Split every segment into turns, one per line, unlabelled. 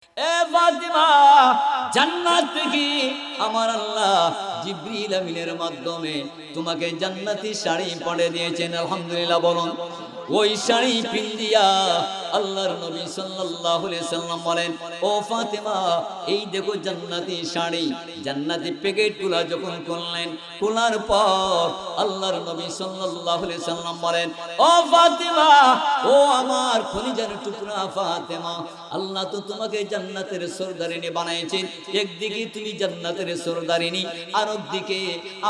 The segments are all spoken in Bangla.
এ ফাতিমা, জান্নাত থেকে আমার আল্লাহ জিবরিল আমিনের মাধ্যমে তোমাকে জান্নাতি শাড়ি পরে দিয়েছেন। আলহামদুলিল্লাহ বলুন। ওই শাড়ি পিন্দিয়া আল্লাহর নবী সাল্লাল্লাহু আলাইহি সাল্লাম বলেন, ও ফাতিমা, এই দেখো জান্নাতি শাড়ি। জান্নাতি প্যাকেটগুলো যখন খুললেন, খোলার পর আল্লাহর নবী সাল্লাল্লাহু আলাইহি সাল্লাম বলেন, ও ফাতিমা, ও আমার কলিজার টুকরা ফাতিমা, আল্লাহ তো তোমাকে জান্নাতের সরদারিনী বানাইছেন। একদিকে তুমি জান্নাতের সরদারিনী, আর একদিকে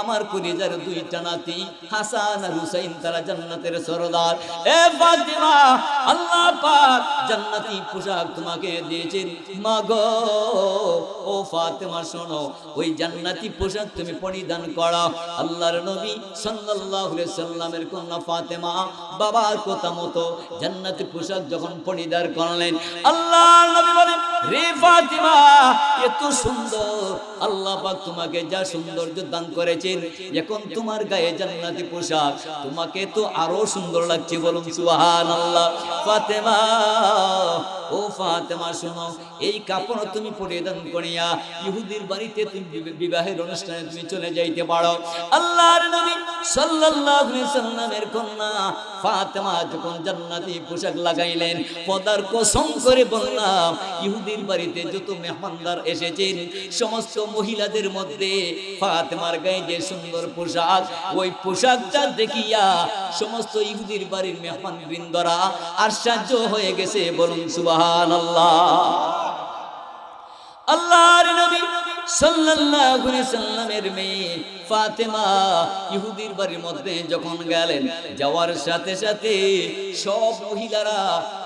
আমার কলিজার দুইটা নাতি হাসান আর হুসাইন, তারা জান্নাতের সরদার। এ ফাতিমা, আল্লাহ পাক জান্নাতি পোশাক তোমাকে দিয়েছেন। মাগো, ও ফাতিমা শোনো, ওই জান্নাতি পোশাক তুমি পরিধান করো। আল্লাহর নবী সাল্লাল্লাহু আলাইহি সাল্লামের কন্যা ফাতিমা বাবার কথা মতো জান্নাতি পোশাক যখন পরিধান করলেন, আল্লাহর নবী বলেন, রে ফাতিমা, এত সুন্দর আল্লাহ পাক তোমাকে যা সৌন্দর্য দান করেছেন, এখন তোমার গায়ে জান্নাতি পোশাক, তোমাকে তো আরো সুন্দর লাগছে। বলুন সুবহানাল্লাহ। ফাতিমা, ও ফাতিমা শোনো, এই কাপড় তুমি পরিধান করিয়া ইহুদির বাড়িতে তুমি বিবাহের অনুষ্ঠানে তুমি চলে যাইতে পারো। আল্লাহর নবী সাল্লাল্লাহু আলাইহি সাল্লামের কন্যা ফাতিমা যখন জান্নাতি পোশাক লাগাইলেন, খোদার কসম করে বললাম, ইহুদির বাড়িতে যত মেহমানদার এসেছেন সমস্ত মহিলাদের মধ্যে ফাতিমার গায়ে যে সুন্দর পোশাক, ওই পোশাকটা দেখিয়া সমস্ত ইহুদির বাড়ির মেহমান বৃন্দরা আশ্চর্য হয়ে গেছে। বলুন সুবহানাল্লাহ। আল্লাহর নবী সাল্লাল্লাহু আলাইহি সাল্লামের মেয়ে ফাতিমা ইহুদির বাড়ির মধ্যে যখন গেলেন, যাওয়ার সাথে সাথে সব মহিলারা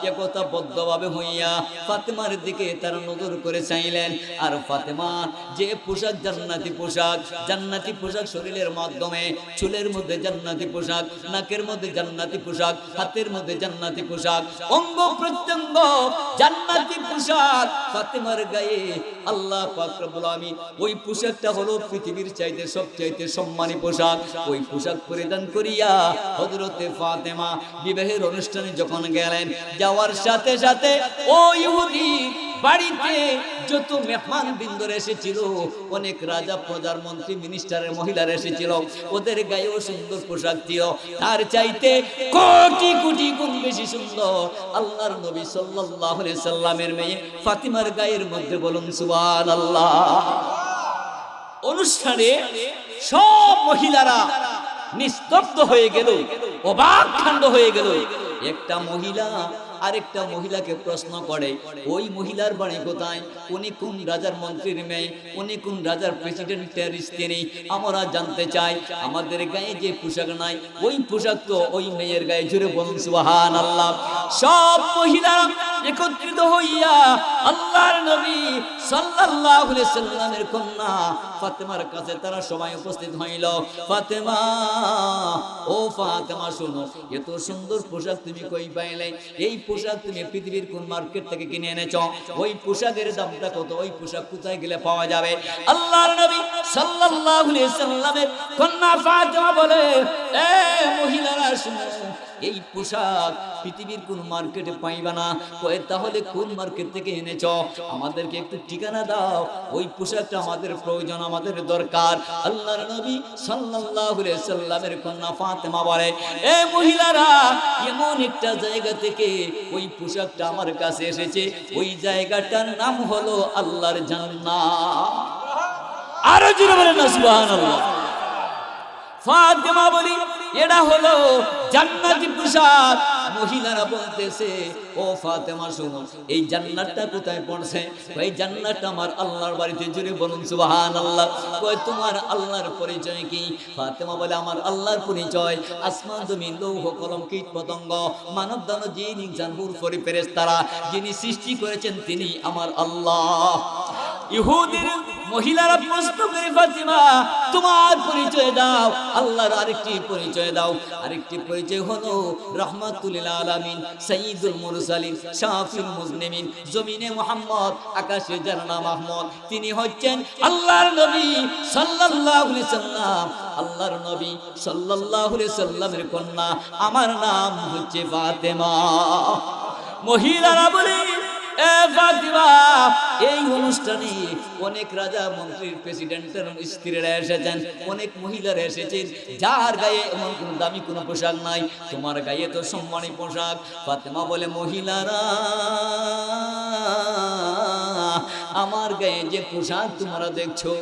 একতাবদ্ধভাবে হইয়া ফাতিমার দিকে তারা নজর করে চাইলেন। আর ফাতিমা যে পোশাক, জান্নাতি পোশাক শরীরের মাধ্যমে, চুলের মধ্যে জান্নাতি পোশাক, নাকের মধ্যে জান্নাতি পোশাক, হাতের মধ্যে জান্নাতি পোশাক, অঙ্গ প্রত্যঙ্গ জান্নাতি পোশাক ফাতিমার গায়ে। আল্লাহ পাক রব্বুল আমিন ওই পোশাকটা হলো পৃথিবীর চাইতে সবচাইতে সম্মানী পোশাক। ওই পোশাক পরিধান করিয়া হযরতে ফাতিমা বিবাহের অনুষ্ঠানে যখন গেলেন, যাওয়ার সাথে সাথে ওই ইহুদি বাড়িতে যত মেহমান বৃন্দর এসেছিল, অনেক রাজা, প্রধানমন্ত্রী, মিনিস্টারের মহিলারা এসেছিল, ওদের গায়েও সুন্দর পোশাক ছিল। তার চাইতে কোটি কোটি গুণ বেশি সুন্দর আল্লাহর নবী সাল্লাল্লাহু আলাইহি সাল্লামের মেয়ে ফাতিমার গায়ের মধ্যে। বলুন সুবহানাল্লাহ। অনুষ্ঠানে সব মহিলারা নিস্তব্ধ হয়ে গেল, অবাক কাণ্ড হয়ে গেল। একটা মহিলা আরেকটা মহিলাকে প্রশ্ন করে, ওই মহিলার বাড়ি কোথায়? উনি কোন রাজার মন্ত্রীর মেয়ে? উনি কোন রাজার প্রেসিডেন্টের স্ত্রী? আমরা জানতে চাই। আমাদের গায়ে যে পোশাক নাই, ওই পোশাক তো ওই মেয়ের গায়ে। জুড়ে বলুন সুবহানাল্লাহ। সব মহিলারা একত্রিত হইয়া আল্লাহর নবী সাল্লাল্লাহু আলাইহি সাল্লামের কন্যা ফাতিমার কাছে তারা সবাই উপস্থিত হইল। ফাতিমা, ও ফাতিমা শোনো, এত সুন্দর পোশাক তুমি কই পাইলে? এই পোশাক তুমি পৃথিবীর কোন মার্কেট থেকে কিনে এনেছো? ওই পোশাকের দামটা কত? ওই পোশাক কোথায় গেলে পাওয়া যাবে? আল্লাহর নবী সাল্লাল্লাহু আলাইহি সাল্লামের কন্যা ফাতিমা বলে, এ মহিলারা শুনো, এই পোশাক পৃথিবীর কোন মার্কেটে পাইবা না। কয়, তাহলে কোন মার্কেট থেকে এনেছো? আমাদেরকে একটু ঠিকানা দাও, ওই পোশাকটা আমাদের প্রয়োজন, আমাদের দরকার। আল্লাহর নবী সাল্লাল্লাহু আলাইহি সাল্লামের কন্যা ফাতিমা বলে, এ মহিলারা, এমন একটা জায়গা থেকে ওই পোশাকটা আমার কাছে এসেছে, ওই জায়গাটার নাম হলো আল্লাহর জান্নাত। আরো জোরে বলেন না সুবহানাল্লাহ। ফাতিমা বলি, এটা হলো জান্নাতি পোশাক। মহিলারা বলতেছে, ও ফাতিমা শোনো, এই জান্নাতটা কোথায় পড়ছে? এই জান্নাতটা আমার আল্লাহর বাড়িতে। জুড়ে বলুন সুবহানাল্লাহ। কয়, তোমার আল্লাহর পরিচয় কি? ফাতিমা বলে, আমার আল্লাহর পরিচয় আসমান জমিন লৌহ কলম কীট পতঙ্গ মানব দানব জিন জানবুর ফরি ফেরেশতারা যিনি সৃষ্টি করেছেন তিনি আমার আল্লাহ। ইহুদির মহিলারা প্রশ্ন করে, ফাতিমা তোমার পরিচয় দাও, আল্লাহর আরেকটি পরিচয় দাও। আরেকটি পরিচয় হলো রাহমাতুল লিল আলামিন, সাইয়্যিদুল মুরসালিন, শাফিউল মুজনিমিন, জমিনে মুহাম্মদ, আকাশে যার নাম আহমদ। তিনি হচ্ছেন আল্লাহর নবী সাল্লাল্লাহু আলাইহি সাল্লাম। আল্লাহর নবী সাল্লাল্লাহু আলাইহি সাল্লামের কন্যা, আমার নাম হচ্ছে ফাতিমা। মহিলারা বলে, এ ফাতিমা, এই অনুষ্ঠানে অনেক রাজা মন্ত্রীর প্রেসিডেন্টের স্ত্রীরা এসেছেন, অনেক মহিলারা এসেছেন, যার গায়ে এমন কোনো দামি কোনো পোশাক নাই, তোমার গায়ে তো সম্মানী পোশাক। ফাতিমা বলে, মহিলারা, আমার গায়ে যে পোশাক তোমরা দেখছো,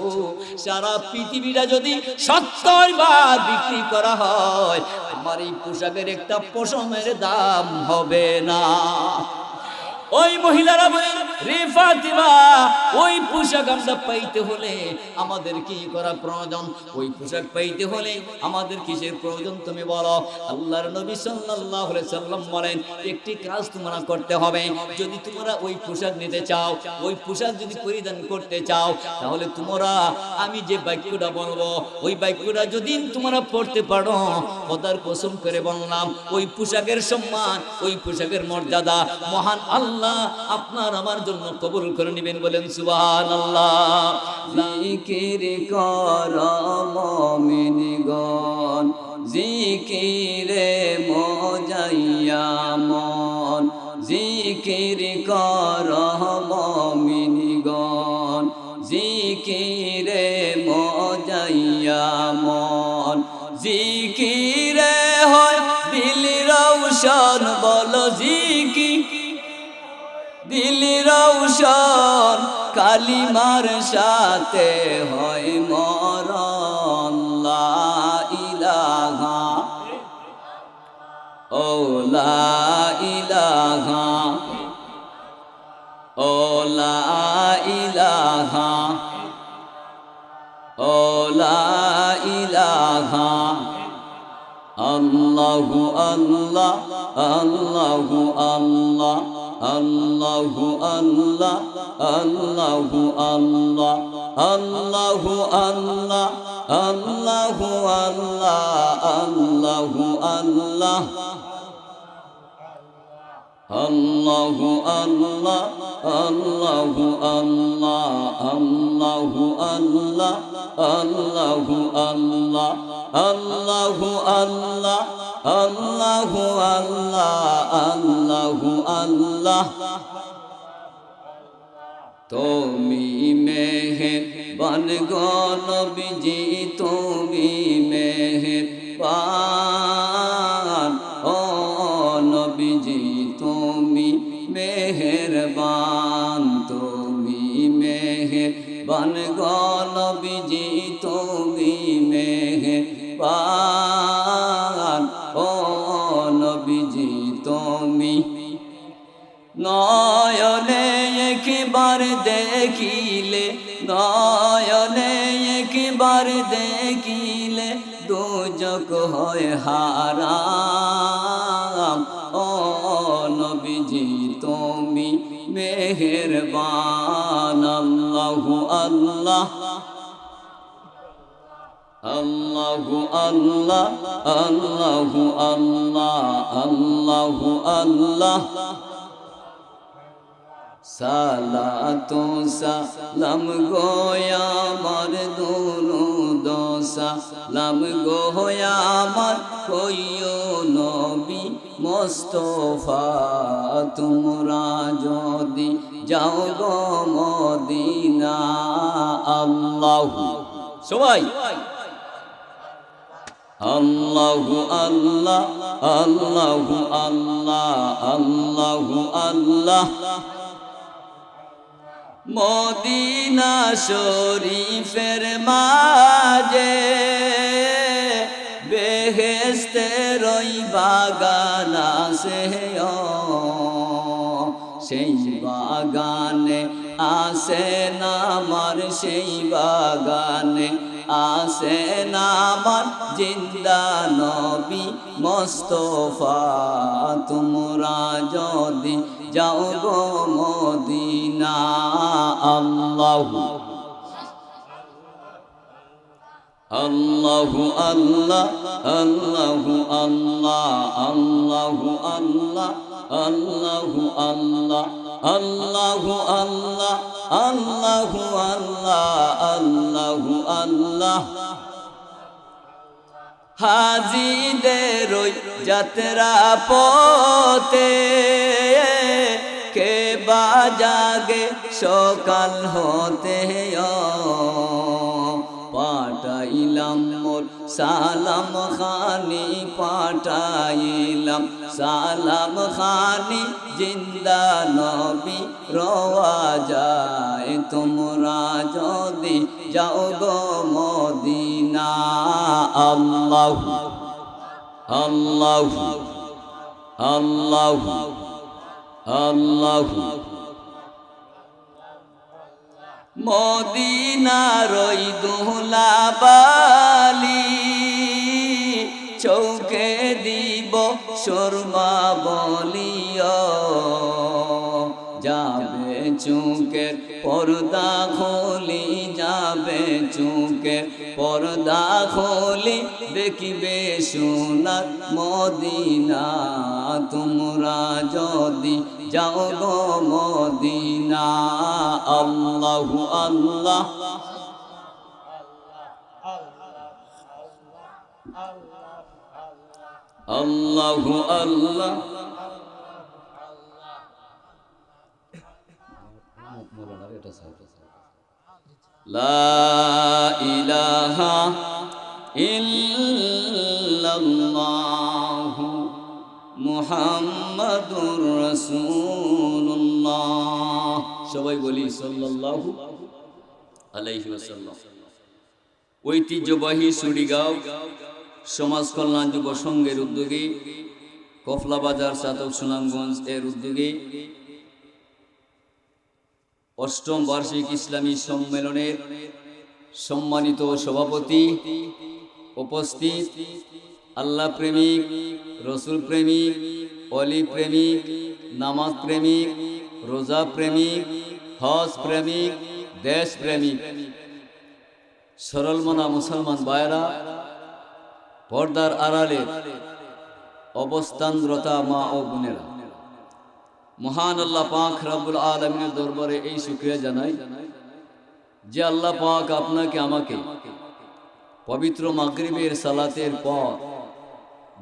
সারা পৃথিবীটা যদি 70 বার বিক্রি করা হয়, আমার এই পোশাকের একটা পশমের দাম হবে না। ওই মহিলারা বলেন, রে ফাতিমা, ওই পোশাক আমরা পাইতে হলে আমাদের কি করা প্রয়োজন? ওই পোশাক পাইতে হলে আমাদের কিসের প্রয়োজন তুমি বলো? আল্লাহর নবী সাল্লাল্লাহু আলাইহি সাল্লাম বলেন, একটি কাজ তোমরা করতে হবে। যদি তোমরা ওই পোশাক নিতে চাও, ওই পোশাক যদি পরিধান করতে চাও, তাহলে তোমরা আমি যে বাক্যটা বলবো, ওই বাক্যটা যদি তোমরা পড়তে পারো, খোদার কসম করে বললাম, ওই পোশাকের সম্মান, ওই পোশাকের মর্যাদা মহান আল্লাহ আপনার আমার জন্য কবুল করে নেবেন। বলেন সুবহানাল্লাহ। জিকির কর মুমিনগণ, জিকিরে মজাইয়া মন, জিকির কর মুমিনগণ, জিকিরে মজাইয়া মন, জিকিরে হয় দিল রওশন, বলো জিকির দিল রওশন, কালিমার সাথে হয় মরণ। লা ইলাহা ও লা ইলাহা ও লা ইলাহা ও লা ইলাহা আল্লাহু আল্লাহ আল্লাহু আল্লাহ আল্লাহু আল্লাহ আল্লাহু আল্লাহ আল্লাহু আল্লাহ আল্লাহু আল্লাহ আল্লাহু আল্লাহ আল্লাহু আল্লাহ আল্লাহু আল্লাহ আল্লাহু আল্লাহ আল্লাহু আল্লাহ আল্লাহু আল্লাহ আল্লাহু আল্লাহ আল্লাহু আল্লাহ। তুমি মেহেরবান গো নবীজি, তুমি মেহেরবান ও নবীজি, তুমি মেহেরবান, তুমি মেহেরবান গো নবীজি, তুমি মেহেরবান ও নবীজি, তুমি নয়নে একবার দেখিলে, নয়নে একবার দেখিলে দুজক হয় হারাম। ও নবীজি, তুমি মেহেরবান। আল্লাহু আল্লাহ আল্লাহু আল্লাহ আল্লাহু আল্লাহ আল্লাহু আল্লাহ। সালাতু সালাম গো আমার দুরূদ সালাম গো আমার কইও নবী মুস্তাফা, তোমরা যদি যাও গো মদিনা। আল্লাহু সবাই আল্লাহু আল্লাহ আল্লাহু আল্লাহ আল্লাহু আল্লাহ। মদিনা শরীফের মাঝে বেহেশতের ওই বাগান আছে, সেই বাগানে আসেন আমার, সেই বাগানে আসেন আমার জিন্দা নবী মুস্তাফা। তোমরা যদি যাও গো মদিনা। আল্লাহু আল্লাহু আল্লাহ আল্লাহু আল্লাহ আল্লাহু আল্লাহ আল্লাহু আল্লাহ আল্লাহু আল্লাহ আল্লাহু আল্লাহ আল্লাহু আল্লাহ। হাজিদের ওই যাত্রা পথে কে বাজাগে সকাল হতে পাঠাইলাম মোর সালাম খানি, পাঠাইলাম সালাম খানি, জিন্দা নবী রওয়া যায় তোমরা যদি যাও গো মদিনা। আল্লাহু আল্লাহু আল্লাহু আল্লাহু মদিনার ওই দুলাবালি চৌকে দিব সুরমা বলিও, যাবে চুকের পর্দা খুলি, যাবে চুকের পর্দা খুলি, দেখিবে সোনার মদিনা তোমরা যদি যাও গো মদিনা। আল্লাহু আল্লাহ আল্লাহু আল্লাহ লা ইলাহা ইল্লাল্লাহু মুহাম্মাদুর রাসূলুল্লাহ। সবাই বলি সাল্লাল্লাহু আলাইহি ওয়াসাল্লাম। ঐতিহ্যবাহী সুড়িগাঁও সমাজ কল্যাণ যুব সংঘের উদ্যোগে, কফলা বাজার চাতক সুনামগঞ্জ এর উদ্যোগে অষ্টম বার্ষিক ইসলামী সম্মেলনের সম্মানিত সভাপতি, উপস্থিত আল্লাহ প্রেমিক, রসুল প্রেমিক, অলি প্রেমিক, নামাজ প্রেমিক, রোজা প্রেমিক, হজ প্রেমিক, দেশ প্রেমিক, সরলমনা মুসলমান ভাইরা, পর্দার আড়ালে অবস্থানরতা মা ও বোনেরা, মহান আল্লাহ পাক রব্বুল আলামিনের দরবারে এই শুকরিয়া জানাই যে আল্লাহ পাক আপনাকে আমাকে পবিত্র মাগরিবের সালাতের পর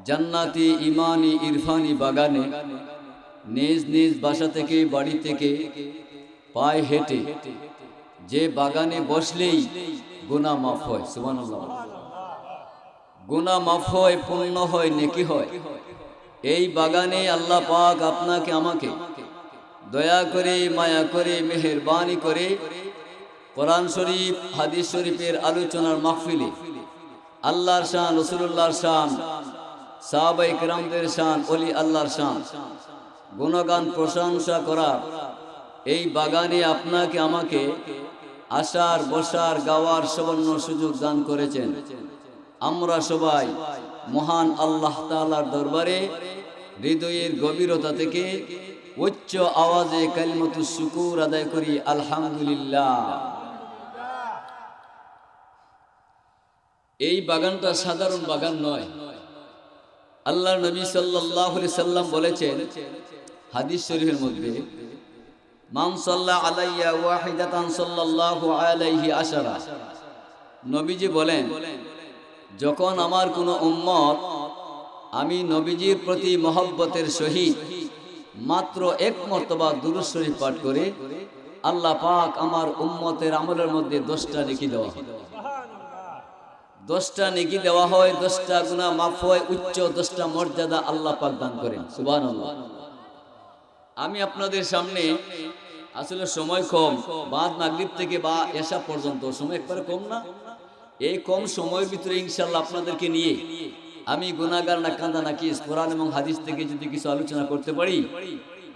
জান্নাতি ইমানি ইরফানি বাগানে নিজ নিজ বাসা থেকে, বাড়ি থেকে পায়ে হেঁটে যে বাগানে বসলেই গুনাহ মাফ হয়, সুবহানাল্লাহ, গুনাহ মাফ হয়, পুণ্য হয়, নেকি হয়, এই বাগানে আল্লাহ পাক আপনাকে আমাকে দয়া করে, মায়া করে, মেহেরবানি করে কোরআন শরীফ, হাদিস শরীফের আলোচনার মাহফিলে আল্লাহর শান, রাসূলুল্লাহর শান, সাহাবায়ে কেরামদের শান, ওলি আল্লাহর শান গুণগান প্রশংসা করার এই বাগানে আপনাকে আমাকে আসার, বসার, গাওয়ার সুবর্ণ সুযোগ দান করেছেন। আমরা সবাই মহান আল্লাহ তাআলার দরবারে হৃদয়ের গভীরতা থেকে উচ্চ আওয়াজে কালিমাতুশ শুকুর আদায় করি, আলহামদুলিল্লাহ। এই বাগানটা সাধারণ বাগান নয়। আল্লাহর নবী সাল্লাল্লাহু আলাইহি সাল্লাম বলেছেন হাদিস শরীফের মধ্যে, মান সাল্লা আলাইয়া ওয়াহিদাতান সাল্লাল্লাহু আলাইহি আশারা। নবীজি বলেন, যখন আমার কোনো উম্মত আমি নবীজির প্রতি মহব্বতের সহিত মাত্র এক মর্তবা দুরূদ শরীফ পাঠ করে, আল্লাহ পাক আমার উম্মতের আমলের মধ্যে 10টা নেকি দেওয়া হয়। 10টা নেকি দেওয়া হয়, 10টা গুনাহ মাফ হয়, উচ্চ 10টা মর্যাদা আল্লাহ পাক দান করেন, সুবহানাল্লাহ। আমি আপনাদের সামনে আসলে সময় কম, বাদ মাগরিব থেকে বা এশা পর্যন্ত সময় একবারে কম না, এই কম সময়ের ভিতরে ইনশাআল্লাহ আপনাদেরকে নিয়ে আমি গুনাহগার না কাঁদা নাকি কোরআন এবং হাদিস থেকে যদি কিছু আলোচনা করতে পারি,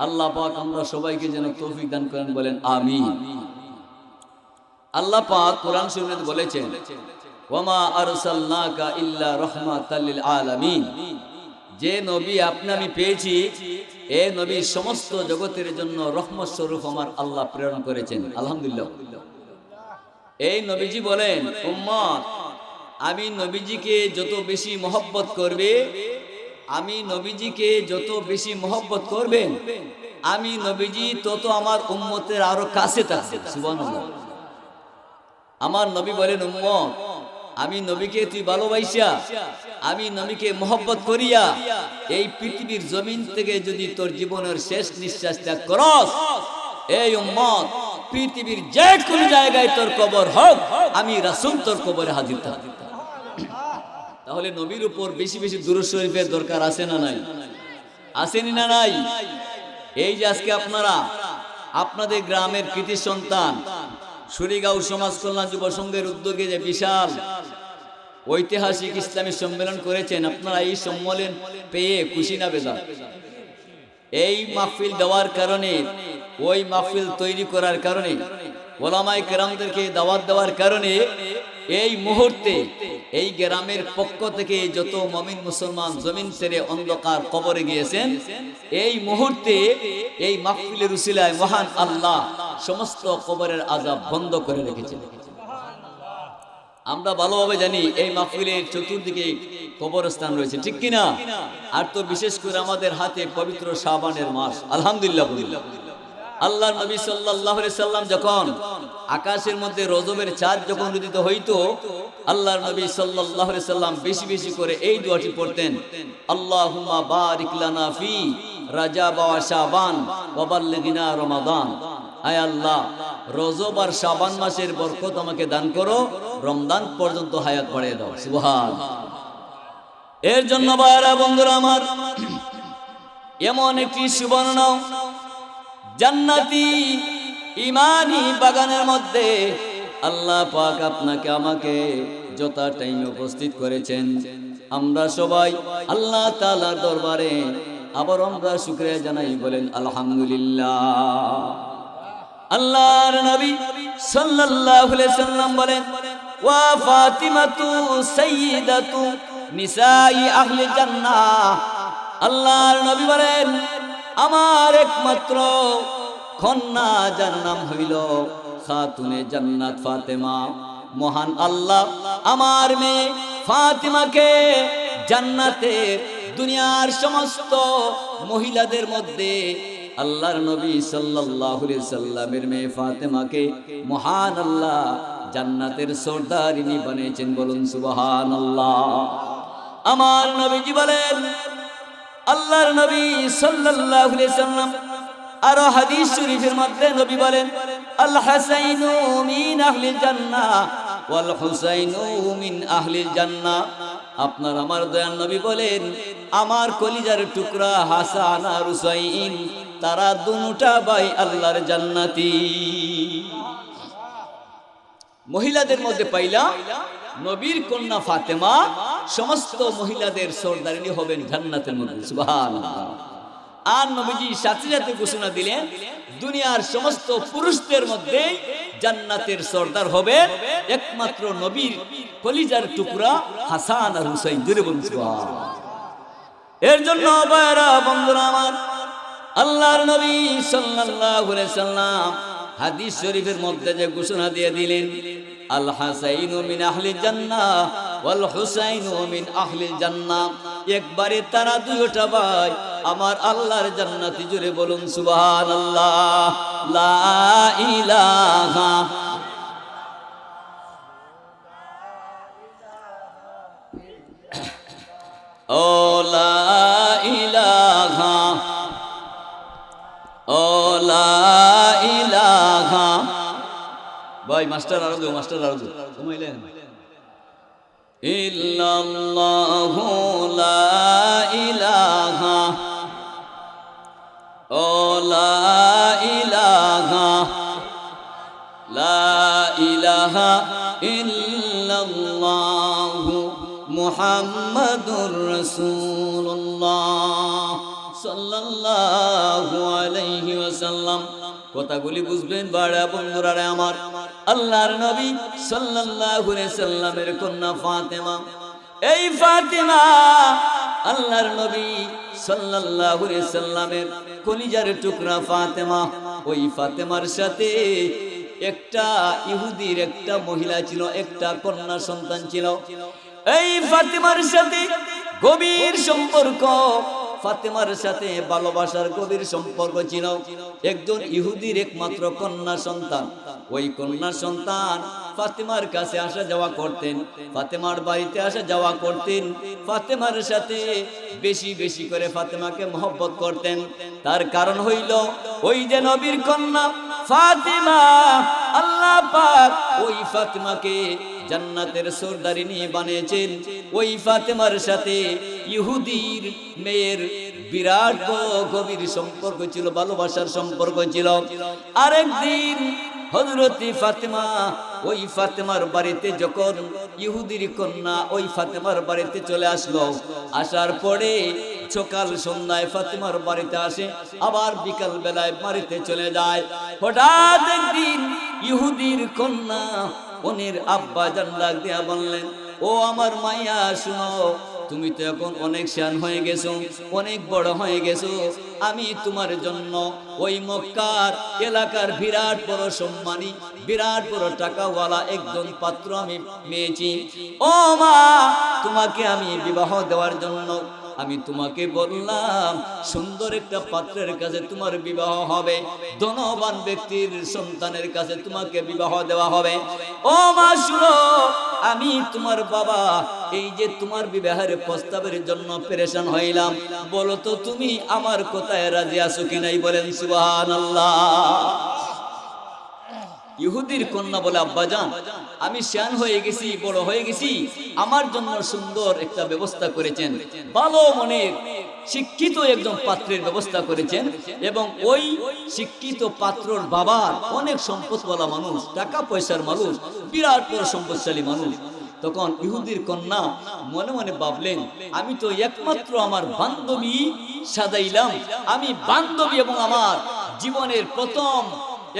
আল্লাহ পাক আমরা সবাইকে যেন তৌফিক দান করেন, বলেন আমিন। আল্লাহ পাক কোরআন শরীফে বলেছেন, ওয়ামা আরসালনাকা ইল্লা রাহমাতাল লিল আলামিন। যে নবী আপনি আমি পেয়েছি, এই নবী সমস্ত জগতের জন্য রহমত স্বরূপ আমার আল্লাহ প্রেরণ করেছেন, আলহামদুলিল্লাহ। এই নবীজি বলেন, উম্মত আমি নবীজিকে যত বেশি মহব্বত করবে, আমি নবীজিকে যত বেশি মহব্বত করবেন, আমি নবীজি তত আমার উম্মতের আরো কাছে থাকবে, সুবহানাল্লাহ। আমার নবী বলেন, উম্মত আমি নবীকে তুই ভালোবাসিয়া, আমি নবীকে মহব্বত করিয়া এই পৃথিবীর জমিন থেকে যদি তোর জীবনের শেষ নিঃশ্বাস ত্যাগ করস, এই উম্মত পৃথিবীর যে কোন জায়গায় তোর কবর হোক, আমি রাসূল তোর কবরে হাজির থাকব। তাহলে নবীর উপর বেশি বেশি দুরূদ শরীফের দরকার আছে না নাই? আসেনি না নাই? এই যে আজকে আপনারা আপনাদের গ্রামের কৃতি সন্তান সুরিগাঁও সমাজ কল্যাণ যুব সংঘের উদ্যোগে যে বিশাল ঐতিহাসিক ইসলামী সম্মেলন করেছেন, আপনারা এই সম্মেলন পেয়ে খুশি না বেজার? এই মাহফিল দেওয়ার কারণে, ওই মাহফিল তৈরি করার কারণে, ওলামায়ে কেরামদেরকে দাওয়াত দেওয়ার কারণে এই মুহূর্তে এই গ্রামের পক্ষ থেকে যত মুমিন মুসলমান জমিন ছেড়ে অন্ধকার কবরে গিয়েছেন, এই মুহূর্তে এই মাহফিলের উসিলায় মহান আল্লাহ সমস্ত কবরের আযাব বন্ধ করে রেখেছেন। আমরা ভালোভাবে জানি এই মাহফিলের চতুর্দিকে কবরস্থান রয়েছে, ঠিক কিনা? আর তো বিশেষ করে আমাদের হাতে পবিত্র শাবানের মাস, আলহামদুলিল্লাহ। আল্লাহর নবী সাল্লাল্লাহু আলাইহি সাল্লাম যখন আকাশের মধ্যে রজবের চাঁদ যখন উদিত হইতো, আল্লাহর নবী সাল্লাল্লাহু আলাইহি সাল্লাম বেশি বেশি করে এই দোয়াটি পড়তেন, আল্লাহুম্মা বারিক লানা ফি রাজাব ওয়া শাবান ওয়া বাল্লিগনা রমাদান। আয় আল্লাহ, রজব আর শাবান মাসের বরকত আমাকে দান করো, রমজান পর্যন্ত হায়াত বাড়িয়ে দাও। সুবহানাল্লাহ। এর জন্য ভাইরা বন্ধুরা আমার, এমন একটি সুবর্ণ জান্নাতি ইমানি বাগানের মধ্যে আল্লাহ পাক আপনাকে আমাকে যথা টাইমে উপস্থিত করেছেন। আমরা সবাই আল্লাহ তাআলার দরবারে আবার আমরা শুকরিয়া জানাই, বলেন আলহামদুলিল্লাহ। আল্লাহর নবী সাল্লাল্লাহু আলাইহি সাল্লাম বলেন, ওয়া ফাতিমাতু সাইয়্যিদাতু নিসাই আহলি জান্নাহ। আল্লাহর নবী বলেন, আমার একমাত্র কন্যা যার নাম হইল খাতুনে জান্নাত ফাতেমা। মহান আল্লাহ আমার মেয়ে ফাতিমাকে জান্নাতের দুনিয়ার সমস্ত মহিলাদের মধ্যে আল্লাহর নবী সাল্লাল্লাহু আলাইহি সাল্লামের মেয়ে ফাতেমাকে মহান আল্লাহ জান্নাতের সরদারিনী বানিয়েছেন, বলুন সুবহানাল্লাহ। আমার নবীজি বলেন, আল্লাহর নবী সাল্লাল্লাহু আলাইহি সাল্লাম আরো হাদিস শরীফের মধ্যে নবী বলেন, আল হাসাইনু মিন আহলিল জান্নাহ ওয়াল হুসাইনু মিন আহলিল জান্নাহ। আপনার আমার দয়াল নবী বলেন, আমার কলিজার টুকরা হাসান আর হুসাইন, তারা দুটা ভাই আল্লাহর জান্নাতি। মহিলাদের মধ্যে পাইলা নবীর কন্যা ফাতেমা সমস্ত মহিলাদের সরদারিনী হবেন জান্নাতের মধ্যে। সুবহানাল্লাহ। আর নবীজি সাথে সাথে ঘোষণা দিলেন, দুনিয়ার সমস্ত পুরুষদের মধ্যে জান্নাতের সরদার হবে একমাত্র নবীর কলিজার টুকরা হাসান আর হুসাইন। জোরে বলুন সুবহানাল্লাহ। এর জন্য ভাইরা বন্ধুরা আমার, আল্লাহর নবী সাল্লাল্লাহু আলাইহি সাল্লাম হাদিস শরীফের মধ্যে যে ঘোষণা দিয়ে দিলেন, আল হাসাইনু মিন আহলিল জান্নাহ ওয়াল হুসাইনু মিন আহলিল জান্নাহ, একবারে তারা দুইটা ভাই আমার আল্লাহর জান্নাতি। জোরে বলুন সুবহানাল্লাহ। লা ইলাহা ও লা ইলাহা ও লা ইলাহা। ভাই মাস্টার আরো দো, মাস্টার আরো দো, ঘুমাইলেন। ইল্লাল্লাহু লা ইলাহা ও লা ইলাহা লা ইলাহা ইল্লাল্লাহু মুহাম্মাদুর রাসূলুল্লাহ সাল্লাল্লাহু আলাইহি ওয়াসাল্লাম। কথাগুলি বুঝবেন বাড়া বন্ধুরা আমার। আল্লাহর নবী সাল্লাল্লাহু আলাইহি সাল্লামের কন্যা ফাতেমা, এই ফাতেমা আল্লাহর নবী সাল্লাল্লাহু আলাইহি সাল্লামের কলিজার টুকরা ফাতেমা। ওই ফাতেমার সাথে একটা ইহুদির একটা মহিলা ছিল, একটা কন্যা সন্তান ছিল। এই ফাতেমার সাথে গভীর সম্পর্ক ফাতেমার সাথে ভালোবাসার গভীর সম্পর্ক ছিল। একজন ইহুদির একমাত্র কন্যা সন্তান। ওই কন্যা সন্তান ফাতেমার কাছে আসা যাওয়া করতেন, ফাতেমার বাড়িতে আসা যাওয়া করতেন। ফাতেমার সাথে বেশি বেশি করে ফাতেমাকে মহব্বত করতেন। তার কারণ হইল ওই যে নবীর কন্যা ফাতেমা, আল্লাহ পাক ওই ফাতেমাকে জান্নাতের সরদারিনী বানিয়েছেন। ওই ফাতেমার সাথে ইহুদির মেয়ের বিরাট গভীর সম্পর্ক ছিল, ভালোবাসার সম্পর্ক ছিল। আরেকদিন হযরতি ফাতেমা ওই ফাতেমার বাড়িতে যখন ইহুদির কন্যা ওই ফাতেমার বাড়িতে চলে আসলো, আসার পরে সকাল সন্ধ্যায় ফাতেমার বাড়িতে আসে, আবার বিকাল বেলায় বাড়িতে চলে যায়। হঠাৎ একদিন ইহুদির কন্যা ওনের আব্বা জান ডাক দিয়া বললেন, ও আমার মাইয়া শুনো, তুমি তো এখন অনেক শান হয়ে গেছো, অনেক বড় হয়ে গেছো। আমি তোমার জন্য ওই মক্কার এলাকার বিরাট বড় সম্মানী, বিরাট বড় টাকাওয়ালা একজন পাত্র আমি পেয়েছি। ও মা, তোমাকে আমি বিবাহ দেওয়ার জন্য আমি তোমাকে বললাম, সুন্দর একটা পাত্রের কাছে তোমার বিবাহ হবে, ধনবান ব্যক্তির সন্তানের কাছে তোমাকে বিবাহ দেওয়া হবে। ও মা শুনো, আমি তোমার বাবা এই যে তোমার বিবাহের প্রস্তাবের জন্য পেরেশান হইলাম, বলো তো তুমি আমার কথায় রাজি আছো কি নাই? বলেন সুবহানাল্লাহ। ইহুদির কন্যা বলে, আব্বাজান আমি শান হয়ে গেছি, বড় হয়ে গেছি, আমার জন্য সুন্দর একটা ব্যবস্থা করেছেন, ভালো মনের শিক্ষিত একজন পাত্রের ব্যবস্থা করেছেন, এবং ওই শিক্ষিত পাত্রর বাবার অনেক সম্পদওয়ালা মানুষ, টাকা পয়সার মানুষ, বিরাট বড় সম্পদশালী মানুষ। তখন ইহুদির কন্যা মনে মনে ভাবলেন, আমি তো একমাত্র আমার বান্ধবী সাজাইলাম, আমি বান্ধবী এবং আমার জীবনের প্রথম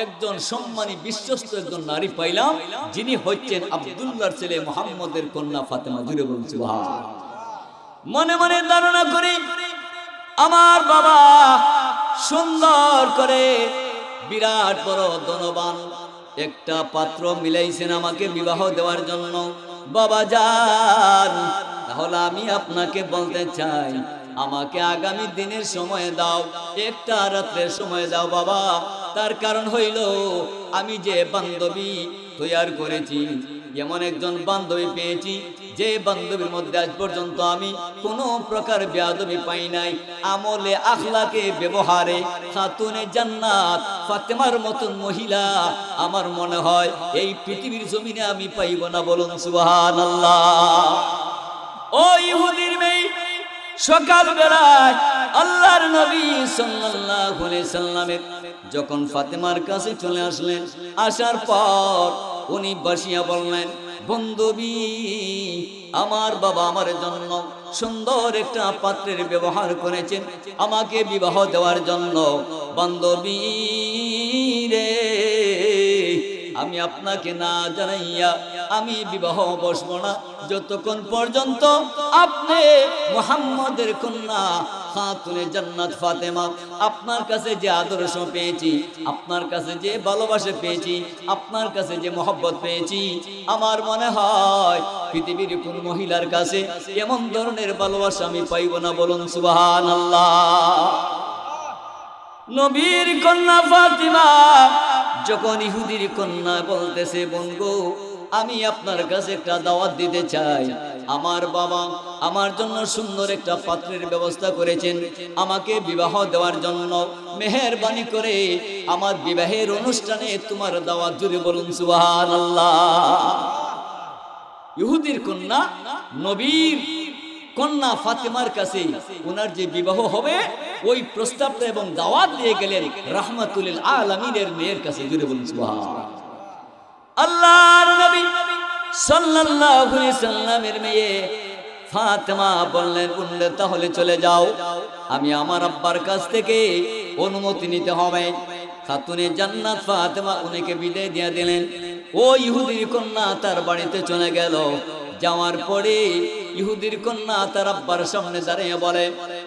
একজন সম্মানী বিশ্বস্ত একজন নারী পাইলাম, যিনি হচ্ছেন আব্দুল্লাহর ছেলে মুহাম্মদের কন্যা ফাতেমা। জুড়ে বলুন সুবহান। মনে মনে ধারণা করি, আমার বাবা সুন্দর করে বিরাট বড় ধনবান একটা পাত্র মিলাইছেন আমাকে বিবাহ দেওয়ার জন্য। বাবা যান, তাহলে আমি আপনাকে বলতে চাই, আমাকে আগামী দিনের সময় দাও, একটা রাত্রের সময় দাও বাবা। তার কারণ হইল আমি যে বান্ধবী তৈয়ার করেছি, এমন একজন বান্ধবী পেয়েছি যে বান্ধবীর মধ্যে আজ পর্যন্ত আমি কোনো প্রকার বেয়াদবি পাই নাই। আমলে আখলাকে ব্যবহারে খাতুনে জান্নাত ফাতেমার মতন মহিলা আমার মনে হয় এই পৃথিবীর জমিনে আমি পাইব না। বলুন সুবহানাল্লাহ। ও ইহুদির মেয়ে, সকাল বেলায় আল্লাহর নবী সাল্লাল্লাহু আলাইহি সাল্লামের যখন ফাতেমার কাছে চলে আসলেন, আসার পর উনি বসিয়া বললেন, বন্ধবী আমার বাবা আমার জন্য সুন্দর একটা পাত্রের ব্যবহার করেছেন আমাকে বিবাহ দেওয়ার জন্য। বান্ধবী রে, আমি আপনাকে না জানাইয়া আমি বিবাহ বসবো না যতক্ষণ পর্যন্ত আপনি মুহাম্মদের কন্যা খাতুনে জান্নাত ফাতেমা, আপনার কাছে যে আদর্শ পেয়েছি, আপনার কাছে যে ভালোবাসা পেয়েছি, আপনার কাছে যে মহব্বত পেয়েছি, আমার মনে হয় পৃথিবীর কোন মহিলার কাছে এমন ধরনের ভালোবাসা আমি পাইব না। বলুন সুবহানাল্লাহ। নবীর কন্যা ফাতিমা যখন ইহুদির কন্যা বলতেছে, বন্ধু আমি আপনার কাছে একটা দাওয়াত দিতে চাই, আমার বাবা আমার জন্য সুন্দর একটা পাত্রের ব্যবস্থা করেছেন আমাকে বিবাহ দেওয়ার জন্য, মেহেরবানি করে আমার বিবাহের অনুষ্ঠানে তোমার দাওয়াত। জুড়ে বলুন সুবহানাল্লাহ। ইহুদির কন্যা নবীর কন্যা ফাতেমার কাছে ওনার যে বিবাহ হবে ওই প্রস্তাবটা এবং দাওয়াত দিয়ে গেলেন রাহমাতুল আলামিনের মেয়ের কাছে। জুড়ে বলুন সুবহানাল্লাহ। আল্লাহর নবী সাল্লাল্লাহু আলাইহি সাল্লামের মেয়ে ফাতেমা বললেন, বললে তাহলে চলে যাও, আমি আমার আব্বার কাছ থেকে অনুমতি নিতে হবে। খাতুনে জান্নাত ফাতেমা উনাকে বিদায় দিয়ে দিলেন। ও ইহুদির কন্যা তার বাড়িতে চলে গেল। যাওয়ার পরে ইহুদির কন্যা তার আব্বার সামনে দাঁড়িয়ে বলে,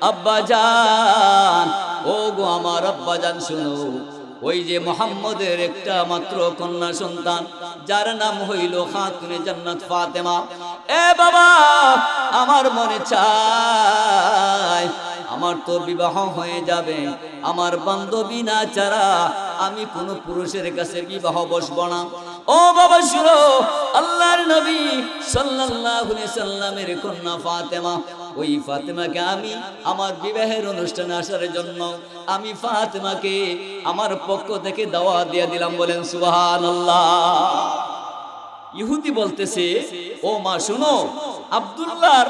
আব্বা জান, ও গো আমার আব্বা জান, শুনো, ওই যে মুহাম্মদের একটা মাত্র কন্যা সন্তান যার নাম হইল খাতুনে জান্নাত ফাতেমা, এ বাবা আমার মনে চায় আমার তো বিবাহ হয়ে যাবে, আমার বান্ধবী না ছাড়া আমি কোনো পুরুষের কাছে বিবাহ বসবো না। ও বাবা শুনো, আল্লাহর নবী সাল্লাল্লাহু আলাইহি সাল্লামের কন্যা ফাতেমা, ওই ফাতেমাকে আমি আমার বিবাহের অনুষ্ঠানে আসার জন্য আমি ফাতেমাকে আমার পক্ষ থেকে দাওয়াত দিয়ে দিলাম। বলেন সুবহানাল্লাহ। ইহুদি বলতেছে, ও মা শুনো, আব্দুল্লাহর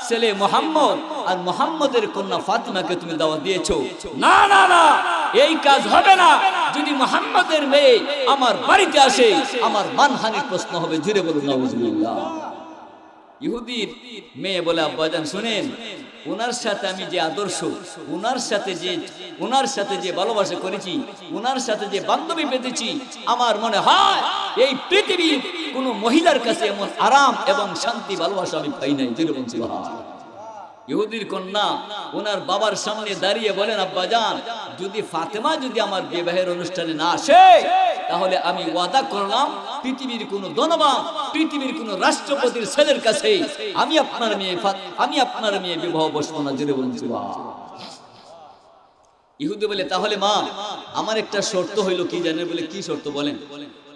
ছেলে মুহাম্মদ আর মুহাম্মদের কন্যা ফাতিমাকে তুমি দাওয়াত দিয়েছো। না না না, এই কাজ হবে না। যদি মুহাম্মদের মেয়ে আমার বাড়িতে আসে আমার মানহানির প্রশ্ন হবে। জুড়ে বলুন নাউজুবিল্লাহ। ইহুদির মেয়ে বলে, আব্বাজান শুনেন, ওনার সাথে আমি যে আদর্শ, ওনার সাথে যে ভালোবাসা করেছি, ওনার সাথে যে বান্ধবী পেতেছি, আমার মনে হয় এই পৃথিবীর কোন মহিলার কাছে এমন আরাম এবং শান্তি ভালোবাসা আমি পাই নাই। যেরকম ইহুদির কন্যা ওনার বাবার সামনে দাঁড়িয়ে বলেন, আব্বাজান যদি ফাতেমা যদি আমার বিবাহের অনুষ্ঠানে না আসে তাহলে আমি ওয়াদা করলাম পৃথিবীর কোন ধনবান, পৃথিবীর কোন রাষ্ট্রপতির ছেলের কাছে আমি আপনার মেয়ে বিবাহ বসবো না। জোরে বলুন সুবহানাল্লাহ। ইহুদি বলে, তাহলে মা আমার একটা শর্ত হইল কি জানেন? বলে, কি শর্ত বলেন?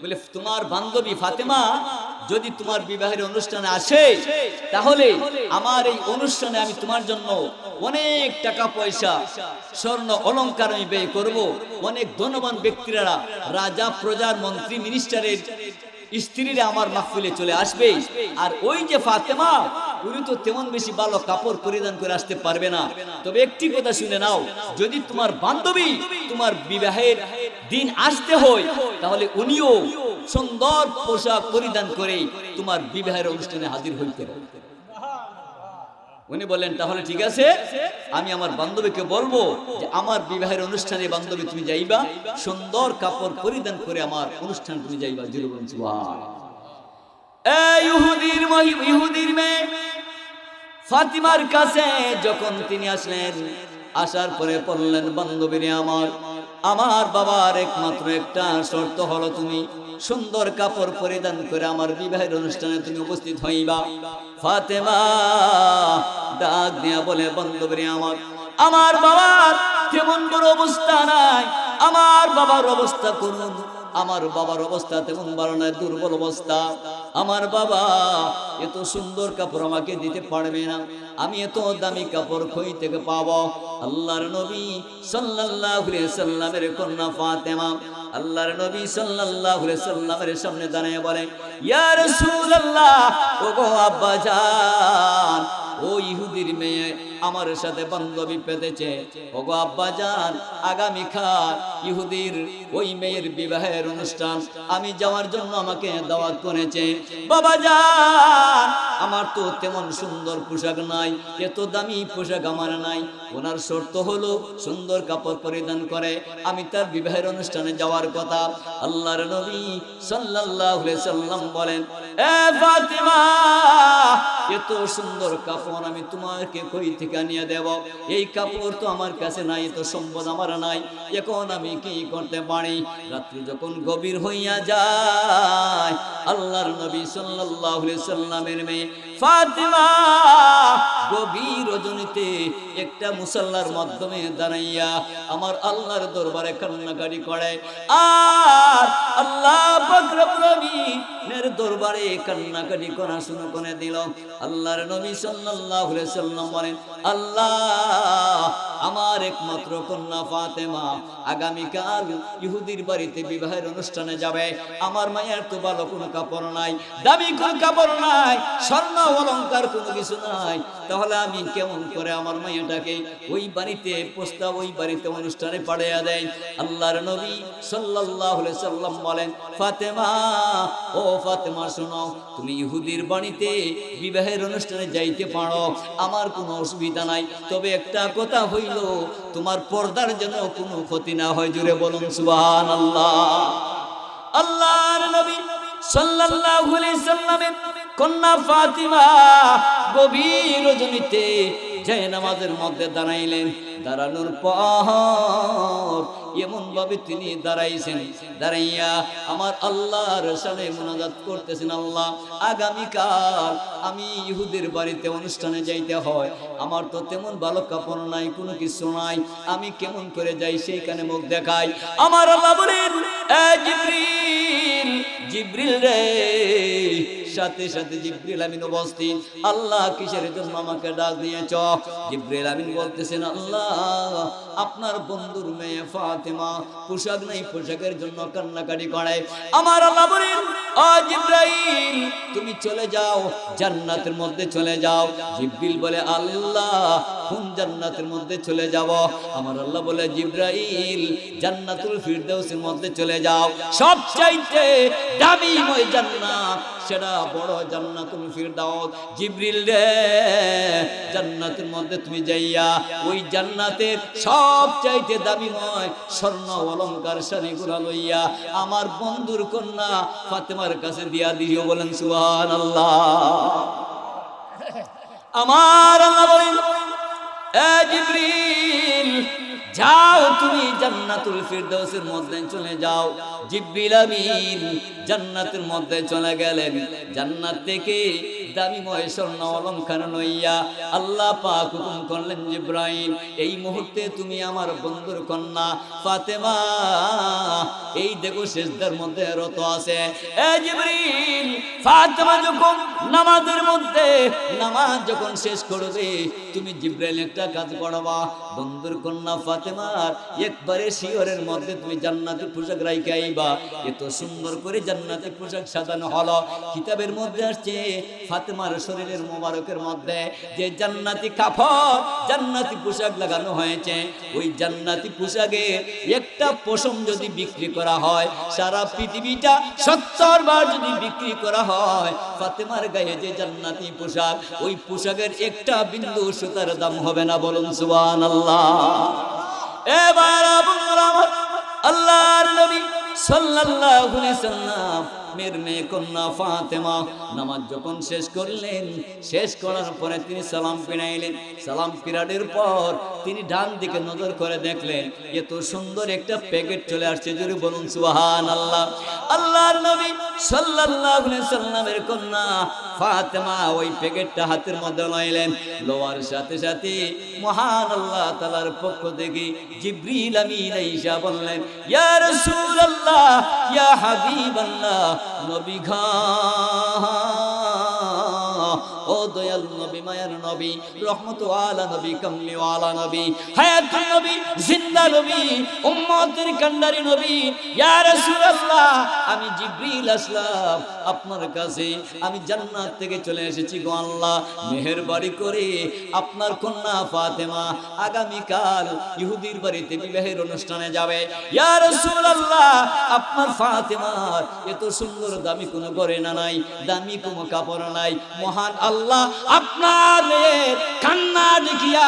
বলে, তোমার বান্ধবী ফাতেমা যদি তোমার বিবাহের অনুষ্ঠানে আসে তাহলে আমার এই অনুষ্ঠানে আমি তোমার জন্য অনেক টাকা পয়সা, স্বর্ণ অলংকার আমি ব্যয় করব। অনেক ধনবান ব্যক্তিরা, রাজা, প্রজার, মন্ত্রী, মিনিস্টারের স্ত্রীরা আমার মাহফিলে চলে আসবে। আর ওই যে ফাতেমা, উনি তো তেমন বেশি ভালো কাপড় পরিধান করে আসতে পারবে না। তবে একটি কথা শুনে নাও, যদি তোমার বান্ধবী তোমার বিবাহের দিন আসতে হয় তাহলে উনিও সুন্দর পোশাক পরিধান করে তোমার বিবাহের অনুষ্ঠানে হাজির হইতে হবে। উনি বলেন, তাহলে ঠিক আছে, আমি আমার বান্ধবীকে বলবো যে আমার বিবাহের অনুষ্ঠানে বান্ধবী তুমি যাইবা, সুন্দর কাপড় পরিধান করে আমার অনুষ্ঠান তুমি যাইবা। জোরে বলুন সুবহানাল্লাহ। এই ইহুদির মেয়ে ফাতিমার কাছে যখন তিনি আসলেন, আসার পরে বললেন, বান্ধবীরে আমার বাবার একমাত্র একটা শর্ত হলো তুমি সুন্দর কাপড় পরিধান করে আমার বিবাহের অনুষ্ঠানে তুমি উপস্থিত হইবা। ফাতেমা ডাক দিয়া বলে, বান্ধবীরে আমার বাবার তেমন বড় অবস্থা নাই, আমার বাবার অবস্থা করুন। আমার বাবার অবস্থা তেমন ভালো নয়, দুর্বল অবস্থা। আমার বাবা এত সুন্দর কাপড় আমাকে দিতে পারবে না, আমি এত দামি কাপড় কই থেকে পাবো? আল্লাহর নবী সাল্লাল্লাহু আলাইহি সাল্লামের কন্যা ফাতেমা আল্লাহর নবী সাল্লাল্লাহু আলাইহি সাল্লামের সামনে দাঁড়িয়ে বলে, ইয়া রাসূলুল্লাহ, ওগো আব্বাজান, ও ইহুদির মেয়ে আমার সাথে বান্ধবী পেতেছে। ওগো আব্বাজান, আগামীকাল ইহুদির ওই মেয়ের বিবাহের অনুষ্ঠান, আমি যাওয়ার জন্য আমাকে দাওয়াত করেছে। বাবাজান, আমার তো তেমন সুন্দর পোশাক নাই, এত দামি পোশাক আমার নাই। ওনার শর্ত হলো সুন্দর কাপড় পরিধান করে আমি তার বিবাহের অনুষ্ঠানে যাওয়ার কথা। আল্লাহর নবী সাল্লাল্লাহু আলাইহি সাল্লাম বলেন, এ ফাতিমা, এত সুন্দর কাপড় আমি তোমাকে কই থেকে নিয়ে দেব? এই কাপড় তো আমার কাছে নাই, তো সম্পদ আমার নাই, এখন আমি কি করতে পারি? রাত্রি যখন গভীর হইয়া যায়, আল্লাহর নবী সাল্লাল্লাহু আলাইহি সাল্লামের মেয়ে ফাতিমা গভীর রজনীতে একটা মুসাল্লার মাধ্যমে দাঁড়াইয়া আমার আল্লাহর দরবারে কান্নাকাটি করে, আর আল্লাহ পাক রব্বুল আলামিনের দরবারে কান্নাকাটি করা শুরু করে দিল। আল্লাহর নবী সাল্লাল্লাহু আলাইহি সাল্লাম বলেন, আল্লাহ আমার একমাত্র কন্যা ফাতেমা আগামীকাল ইহুদির বাড়িতে বিবাহের অনুষ্ঠানে যাবে। আমার মায়ের তো ভালো কোনো কাপড় নাই, দামি কোনো কাপড় নাই, স্বর্ণ অলংকার কোনো কিছু নাই, তাহলে আমি কেমন করে আমার মায়েরটাকে ওই বাড়িতে ওই বাড়িতে অনুষ্ঠানে পাঠিয়ে দেয়? আল্লাহর নবী সাল্লাল্লাহু আলাইহি সাল্লাম বলেন, ফাতেমা, ও ফাতেমা শোনো, তুমি ইহুদির বাড়িতে বিবাহের অনুষ্ঠানে যাইতে পারো, আমার কোনো অসুবিধা নাই, তবে একটা কথা হইল, তোমার পর্দার জন্য কোনো ক্ষতি না হয়। জুড়ে বলুন সুবহানাল্লাহ। আল্লাহর নবী সাল্লাল্লাহু আলাইহি সাল্লামের কন্যা ফাতিমা গভীর রজনীতে জায়নামাজের মধ্যে দাঁড়াইলেন। দাঁড়ানোর পর এমন ভাবে তিনি দাঁড়াইছেন, দাঁড়াইয়া আমার আল্লাহর সামনে মুনাজাত করতেছেন, আল্লাহ আগামীকাল আমি ইহুদের বাড়িতে অনুষ্ঠানে যাইতে হয়, আমার তো তেমন ভালো কাপড় নাই, কোনো কিছু নাই, আমি কেমন করে যাই সেইখানে মুখ দেখাই। আমার আল্লাহ বলেন, এ জিবরিল, জিবরিল রে, সাথে সাথে জিবরিল আমিন উপস্থিত। আল্লাহ কিসের জন্য আমাকে ডাক দিয়েছ? জিবরিল আমিন বলতেছেন, আল্লাহ আপনার বন্ধুর মেয়ে ফাতেমা পোশাক নাই, পোশাকের জন্য কান্নাকাটি করে। আমার আল্লাহ বলেন, ও জিবরাইল তুমি চলে যাও, জান্নাতের মধ্যে চলে যাও। জিবরিল বলে, আল্লাহ কোন জান্নাতের মধ্যে চলে যাব? আমার আল্লাহ বলে, জিবরাইল জান্নাতুল ফিরদাউসের মধ্যে চলে যাও, সবচাইতে দামিময় জান্নাত, সেটা বড় জান্নাতুল ফিরদাউস। জিবরিল রে, জান্নাতের মধ্যে তুমি যাইয়া ওই জান্নাতের সবচাইতে দামিময় স্বর্ণ অলংকার শাড়িগুলা লইয়া আমার বন্ধুর কন্যা ফাতেমার কাছে দিয়া দিও। বলেন সুবহানাল্লাহ। আমার আল্লাহ বলেন, এ জিবরিল যাও, তুমি জান্নাতুল ফিরদাউসের মধ্যে চলে যাও। জিবরিল আমিন জান্নাতের মধ্যে চলে গেলেন। জান্নাত থেকে দামিময় স্বর্ণ অলংকার লইয়া আল্লাহ পাক হুকুম করলেন, জিবরাইল এই মুহূর্তে তুমি আমার বন্ধুর কন্যা ফাতেমা এই দেখো সিজদার মধ্যে রত আছে। এ জিবরিল, ফাতেমা যখন নামাজের মধ্যে নামাজ যখন শেষ করবে, তুমি জিবরাইল একটা কাজ করবা, বন্ধুর কন্যা ফাতেমার একবারে শিয়রের মধ্যে তুমি জান্নাতি পোশাক রাইখা আইবা। এত সুন্দর করে জান্নাতি পোশাক সাজানো হলো। কিতাবের মধ্যে আসছে ফাতেমার শরীরের মোবারকের মধ্যে যে জান্নাতি কাপড়, জান্নাতি পোশাক লাগানো হয়েছে, ওই জান্নাতি পোশাকের একটা পশম যদি বিক্রি করা হয়, সারা পৃথিবীটা 70 বার যদি বিক্রি করা হয়, ফাতেমার গায়ে যে জান্নাতি পোশাক, ওই পোশাকের একটা বিন্দু সুতার দাম হবে না। বলুন সুবহানাল্লাহ। এবার আল্লাহর নবী সাল্লাল্লাহু আলাইহি সাল্লাম মেয়ের মেয়ে কন্যা ফাতেমা নামাজ যখন শেষ করলেন, শেষ করার পরে তিনি সালাম ফিরাইলেন। সালাম ফিরানোর পর তিনি ডান দিকে নজর করে দেখলেন এত সুন্দর একটা প্যাকেট চলে আসছে। জোরে বলুন সুবহানাল্লাহ। আল্লাহর নবী সাল্লাল্লাহু আলাইহি সাল্লামের কন্যা ফাতেমা ওই প্যাকেটটা হাতের মধ্যে লইলেন। লোয়ার সাথে সাথে মহান আল্লাহ তাআলার পক্ষ থেকে জিবরিল আমিন আয়েশা বললেন, ইয়া রাসূলুল্লাহ, ইয়া হাবিবাল্লাহ, নবী ঘা, ও দয়াল নবী, মায়ার নবী, রহমত ওয়ালা নবী, কামলি ওয়ালা নবী, হায়াতুন নবী, জিন্দা নবী, উম্মতের কান্ডারি নবী, ইয়া রাসূলুল্লাহ আমি জিবরিল আসলাম আপনার কাছে, আমি জান্নাত থেকে চলে এসেছি গো আল্লাহ, মেহেরবানি করে আপনার কন্যা ফাতেমা আগামীকাল ইহুদির বাড়িতে বিবাহের অনুষ্ঠানে যাবে। ইয়া রাসূলুল্লাহ আপনার ফাতেমার এত সুন্দর দামি কোনো গয়না নাই, দামি কোনো কাপড় নাই, মহান আল্লাহ আপনার কান্না দেখিয়া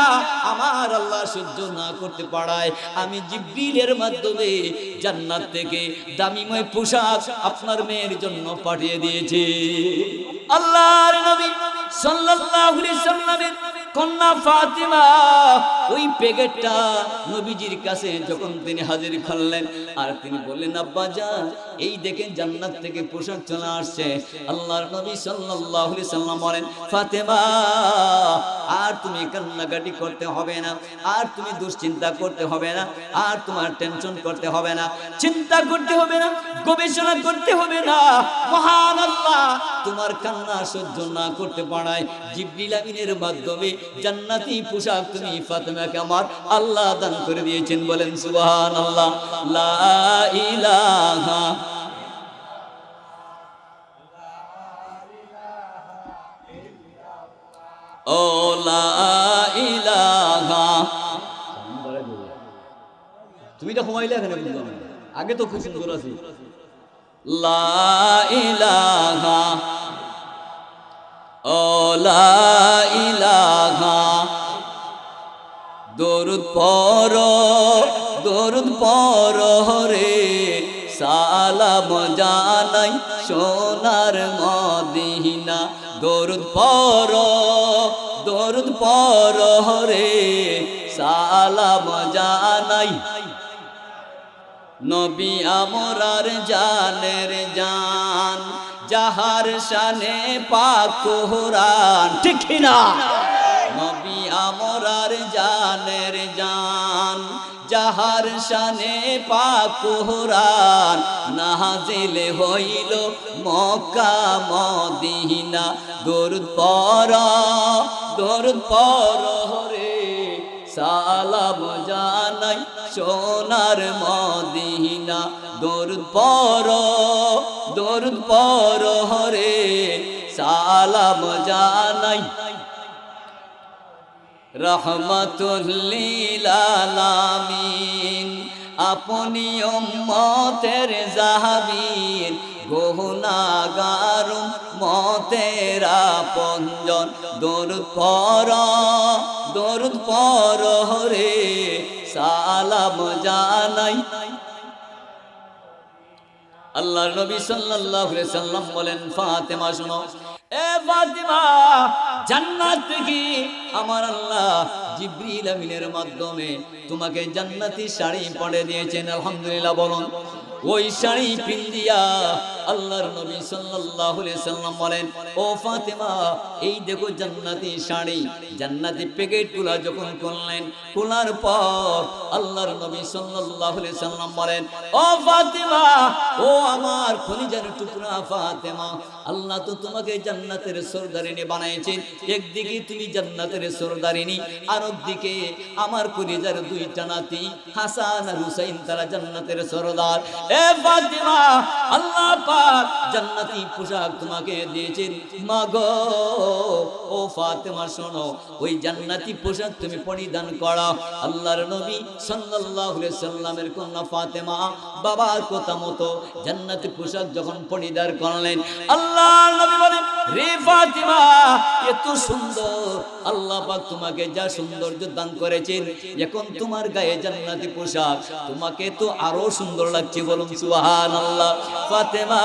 আমার আল্লাহ সহ্য না করতে পারায় আমি জিবরিলের মাধ্যমে জান্নাত থেকে দামিময় পোশাক আপনার মেয়ের জন্য পাঠিয়ে দিয়েছি। আল্লাহর নবী সাল্লাল্লাহু আলাইহি সাল্লামের কন্যা ফাতেমা ওই প্যাকেটটা নবীজির কাছে যখন তিনি হাজির করলেন, আর তিনি বললেন, আব্বা জান এই দেখেন জান্নাত থেকে পোশাক চলে আসছে। আল্লাহর নবী সাল্লাল্লাহু আলাইহি সাল্লাম বলেন, ফাতেমা আর তুমি কান্নাকাটি করতে হবে না, আর তুমি দুশ্চিন্তা করতে হবে না, আর তোমার টেনশন করতে হবে না, চিন্তা করতে হবে না, গবেষণা করতে হবে না। মহান আল্লাহ তোমার কান্না সহ্য না করতে পারায় জিবরিল আমিনের মাধ্যমে জান্নাতি পোশাক তুমি ফাতেমাকে আমার আল্লাহ দান করে দিয়েছেন। বলেন সুবহানাল্লাহ। লা ইলাহা ও লা ইলাহা, তুমি তো ঘুমাইলে এখানে, আগে তো খুব সুন্দর আছে। লা ইলাহা ও লা ইলাহা, দরুদ পড়ো, দরুদ পড়ো রে, সালাম জানাই সোনার মদিনা। দরুদ পড়ো, দরুদ পড়ো রে, সালাম জানাই। নবী আমরার জানের জান, যাহার শানে পাক কোরআন, ঠিক না? নবী আমরার জানের জান, যাহার শানে পাক কোরআন, নাজিল হইল মক্কা মদিনা। দরুদ পড় রে, সালাম জানাই সোনার মদিনা। দরুদ পড় রে, সালাম জানাই। রহমাতুল লিল আলামিন, আপনি উম্মতের জাহাবীর, গুনাহগার উম্মতের আপনজন। দরুদ পড় রে, সালাম জানাই। আল্লাহর নবী সাল্লাল্লাহু আলাইহি সাল্লাম বলেন, ফাতেমা শোনো, এ ফাতেমা, জান্নাত থেকে আমার আল্লাহ জিবরিল আমিনের মাধ্যমে তোমাকে জান্নাতি শাড়ি পরে দিয়েছেন। আলহামদুলিল্লাহ বলুন। ওই শাড়ি পিন্দিয়া আল্লাহর নবী সাল্লাল্লাহু আলাইহি সাল্লাম বলেন, ও ফাতেমা, এই দেখো জান্নাতি শাড়ি। জান্নাতি প্যাকেটগুলো যখন খুললেন, খোলার পর আল্লাহর নবী সাল্লাল্লাহু আলাইহি সাল্লাম বলেন, ও ফাতেমা, ও আমার কলিজার টুকরা ফাতেমা, আল্লাহ তো তোমাকে জান্নাতের সরদারিনী বানাইছেন। একদিকে তুমি জান্নাতের সরদারিনী, আর একদিকে আমার কলিজার দুইটা নাতি হাসান আর হুসাইন, তারা জান্নাতের সরদার। এ ফাতেমা, আল্লাহ পাক জান্নাতি পোশাক তোমাকে দিয়েছেন। মাগো, ও ফাতেমা শোনো, ওই জান্নাতি পোশাক তুমি পরিধান করো। আল্লাহর নবী সাল্লাল্লাহু আলাইহি সাল্লামের কন্যা ফাতেমা বাবার কথা মতো জান্নাতি পোশাক যখন পরিধান করলেন, আল্লাহর নবী বলেন, রে ফাতেমা, এত সুন্দর আল্লাহ পাক তোমাকে যা সৌন্দর্য দান করেছেন, এখন তোমার গায়ে জান্নাতি পোশাক, তোমাকে তো আরো সুন্দর লাগছে। বলুন সুবহানাল্লাহ। ফাতেমা,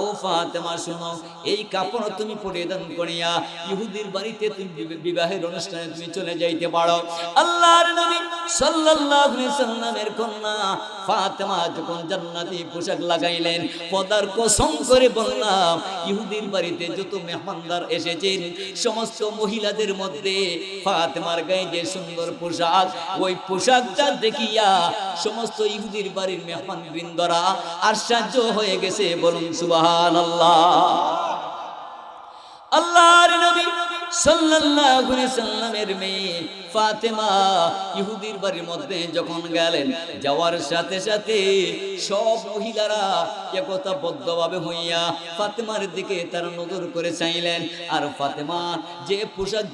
ও ফাতেমা শোনো, এই কাপড় তুমি পরিধান করিয়া ইহুদির বাড়িতে তুমি বিবাহের অনুষ্ঠানে তুমি চলে যাইতে পারো। আল্লাহর নবী সাল্লাল্লাহু আলাইহি সাল্লামের কন্যা ফাতেমা যখন জান্নাতি পোশাক লাগাইলেন, খোদার কসম করে বললাম, ইহুদির বাড়িতে যত মেহমানদার এসেছেন, সমস্ত মহিলাদের মধ্যে ফাতেমার গায়ে যে সুন্দর পোশাক, ওই পোশাকটা দেখিয়া সমস্ত ইহুদির বাড়ির মেহমান বৃন্দরা আশ্চর্য হয়ে গেছে। বলুন সুবহানাল্লাহ। আল্লাহর নবী সাল্লাল্লাহু আলাইহি সাল্লামের মেয়ে ফাতেমা ইহুদির বাড়ির মধ্যে যখন গেলেন, যাওয়ার সাথে সাথে সব মহিলারা একতাবদ্ধভাবে হইয়া ফাতেমার দিকে তারা নজর করে চাইলেন। আর ফাতেমা যে পোশাক,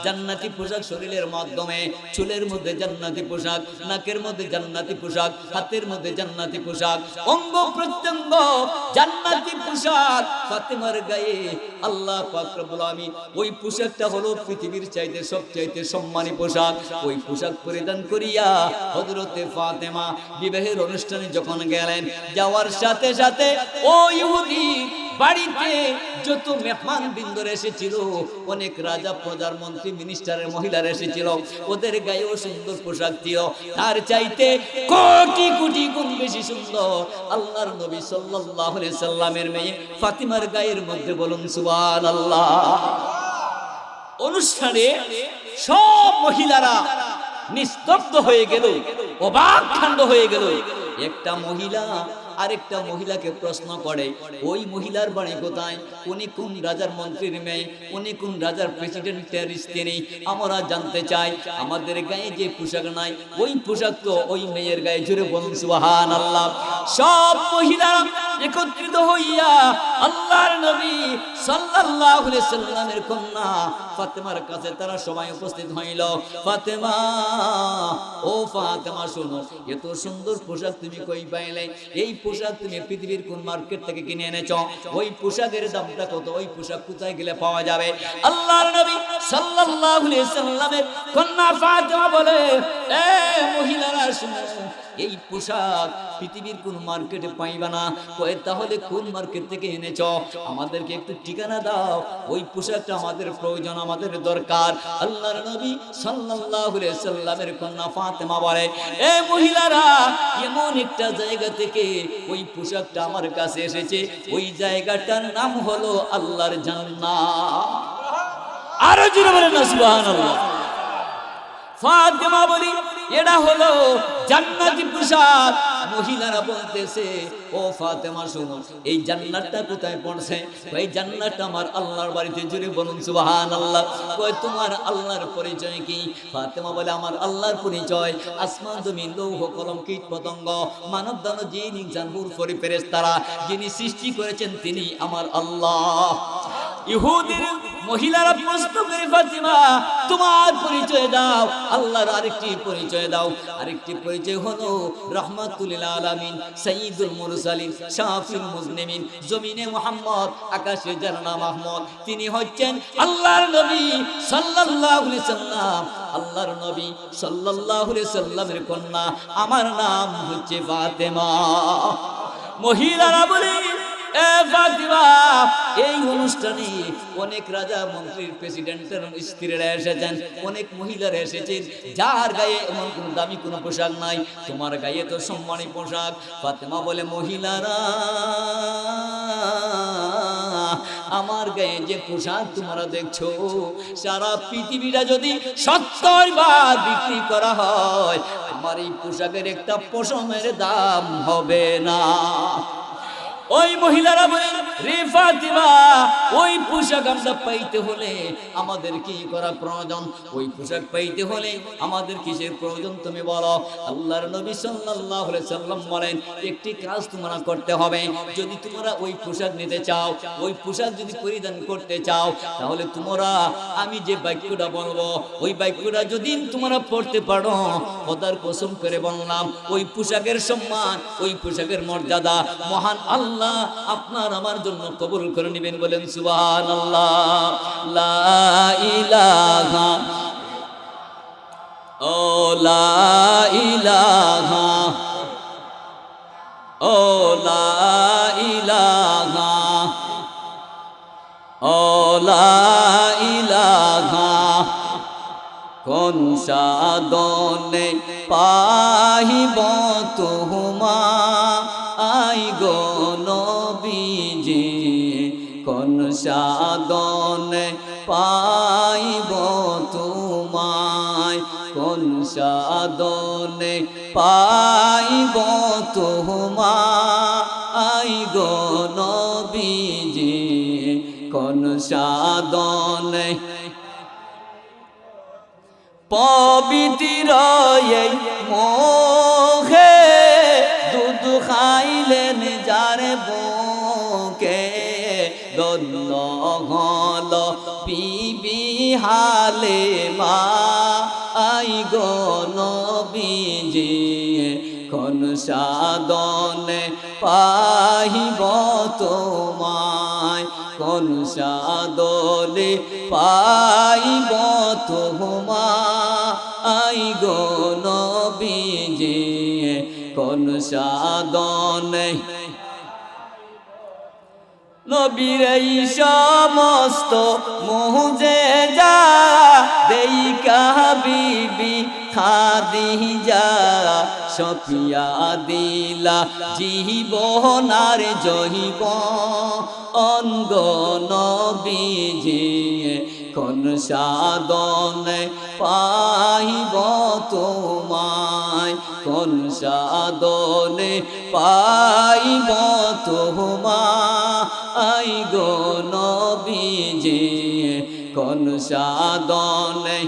জান্নাতি পোশাক শরীরের মাধ্যমে, চুলের মধ্যে জান্নাতি পোশাক, নাকের মধ্যে জান্নাতি পোশাক, হাতের মধ্যে জান্নাতি পোশাক, অঙ্গ প্রত্যঙ্গ জান্নাতি পোশাক ফাতেমার গায়ে। আল্লাহ পাক রব্বুল আলামিন ওই পোশাকটা হলো পৃথিবীর চাইতে সবচাইতে সম্মানী পোশাক। ওই পোশাক পরিধান করিয়া হযরতে ফাতেমা বিবাহের অনুষ্ঠানে যখন গেলেন, যাওয়ার সাথে সাথে ও ইহুদি বাড়িতে যত মেহমান বৃন্দর এসেছিল, অনেক রাজা, প্রজার, মন্ত্রী, মিনিস্টারের মহিলারা এসেছিল, ওদের গায়েও সুন্দর পোশাক ছিল। তার চাইতে কোটি কোটি গুণ বেশি সুন্দর আল্লাহর নবী সাল্লাল্লাহু আলাইহি সাল্লামের মেয়ে ফাতিমার গায়ের মধ্যে। বলুন সুবহানাল্লাহ। অনুষ্ঠানে সব মহিলারা নিস্তব্ধ হয়ে গেল, অবাক কাণ্ড হয়ে গেল। একটা মহিলা আরেকটা মহিলাকে প্রশ্ন করে, ওই মহিলার বাড়ি কোথায়? উনি কোন রাজার মন্ত্রীর মেয়ে? উনি কোন রাজার প্রেসিডেন্টের স্ত্রী? আমরা জানতে চাই। আমাদের গায়ে যে পোশাক নাই, ওই পোশাক তো ওই মেয়ের গায়ে। জুড়ে বলুন সুবহানাল্লাহ। সব মহিলারা একত্রিত হইয়া আল্লাহর নবী সাল্লাল্লাহু আলাইহি সাল্লামের কন্যা ফাতেমার কাছে তারা সবাই উপস্থিত হইল। ফাতেমা, ও ফাতেমা শোনো, এত সুন্দর পোশাক তুমি কই পাইলে? এই পোশাক তুমি পৃথিবীর কোন মার্কেট থেকে কিনে এনেছো? ওই পোশাকের দামটা কত? ওই পোশাক কোথায় গেলে পাওয়া যাবে? আল্লাহর নবী সাল্লাল্লাহু আলাইহি সাল্লামের কন্যা ফাতেমা বলে, এ মহিলারা শুনো, এই পোশাক পৃথিবীর কোন মার্কেটে পাইবা না। কয় তাহলে কোন মার্কেট থেকে এনেছ? আমাদেরকে একটু ঠিকানা দাও, ওই পোশাকটা আমাদের প্রয়োজন, আমাদের দরকার। আল্লাহর নবী সাল্লাল্লাহু আলাইহি সাল্লামের কন্যা ফাতেমা বলে, এ মহিলারা, এমন একটা জায়গা থেকে ওই পোশাকটা আমার কাছে এসেছে, ওই জায়গাটার নাম হলো আল্লাহর জান্নাত। আরো জোরে বলেন না সুবহানাল্লাহ। ফাতেমা বলি, এটা হলো জান্নাতি পোশাক। মহিলারা বলতেছে, ও ফাতেমা শোনো, এই জান্নাতটা কোথায় পড়ছে? এই জান্নাতটা আমার আল্লাহর বাড়িতে। জুড়ে বলুন সুবহানাল্লাহ। কয় তোমার আল্লাহর পরিচয় কি? ফাতেমা বলে, আমার আল্লাহর পরিচয় আসমান জমিন লৌহ কলম কীট পতঙ্গ মানব দানব জিন ইনসান হুর ফরি ফেরেশতারা যিনি সৃষ্টি করেছেন তিনি আমার আল্লাহ। ইহুদির মহিলারা প্রশ্ন করে, ফাতিমা তোমার পরিচয় দাও, আল্লাহর আরেকটি পরিচয় দাও। আরেকটি পরিচয় হলো রাহমাতুল লিল আলামিন, সাইয়্যিদুল মুরসালিন, শাফিউল মুজনিমিন, জমিনে মুহাম্মদ, আকাশে জান্না মাহমুদ। তিনি হচ্ছেন আল্লাহর নবী সাল্লাল্লাহু আলাইহি সাল্লাম। আল্লাহর নবী সাল্লাল্লাহু আলাইহি সাল্লামের কন্যা, আমার নাম হচ্ছে ফাতেমা। মহিলারা বলে, এ ফাতিমা, এই অনুষ্ঠানে অনেক রাজা মন্ত্রীর প্রেসিডেন্টের স্ত্রীরা এসেছেন, অনেক মহিলারা এসেছেন, যার গায়ে এমন কোন দামি কোনো পোশাক নাই, তোমার গায়ে তো সম্মানী পোশাক। ফাতিমা বলে, মহিলারা, আমার গায়ে যে পোশাক তোমরা দেখছো, সারা পৃথিবীটা যদি 70 বার বিক্রি করা হয়, আমার এই পোশাকের একটা পশমের দাম হবে না। ওই মহিলারা বলেন, রে ফাতিমা, ওই পোশাক আমরা পাইতে হলে আমাদের কি করা প্রয়োজন? ওই পোশাক পাইতে হলে আমাদের কিসের প্রয়োজন তুমি বলো? আল্লাহর নবী সাল্লাল্লাহু আলাইহি সাল্লাম বলেন, একটি কাজ তোমরা করতে হবে। যদি তোমরা ওই পোশাক নিতে চাও, ওই পোশাক যদি পরিধান করতে চাও, তাহলে তোমরা আমি যে বাক্যটা বলবো, ওই বাক্যটা যদি তোমরা পড়তে পারো, খোদার কসম করে বললাম, ওই পোশাকের সম্মান, ওই পোশাকের মর্যাদা মহান আল্লাহ আপনার আমার জন্য কবুল করে নেবেন। বলেন সুবহানাল্লাহ। লা ইলাহা, ও লা ইলাহা, ও লা ইলাহা, ও লা ইলাহা। কোন সাধনে পাহিব তুমা আই গো নবীজি, কোন সাধনে পাইব তোমায়, কোন সাধনে পাইব তোমায় গো নবীজি, কোন সাধনে। পবিত্র এই মোহে দুধ খাইলেন যার বুকে, দন্ন হল বিবি হালেমা আই গো নবীজি, কোন সাধনে পাহিব তোমায়, কোন সাধনে পাইব তোমায় গো নবীজি, কোন সাধনে। নবীর এই সমস্ত মুজেজা দেইকা বিবি খাদিজা সপিয়া দিলা জীবনার জহিবন অঙ্গ নবীজি, কোন সাধনে পাইব তোমায়, কোন সাধনে পাইব তোমায় গো নবীজি, কোন সাধনে।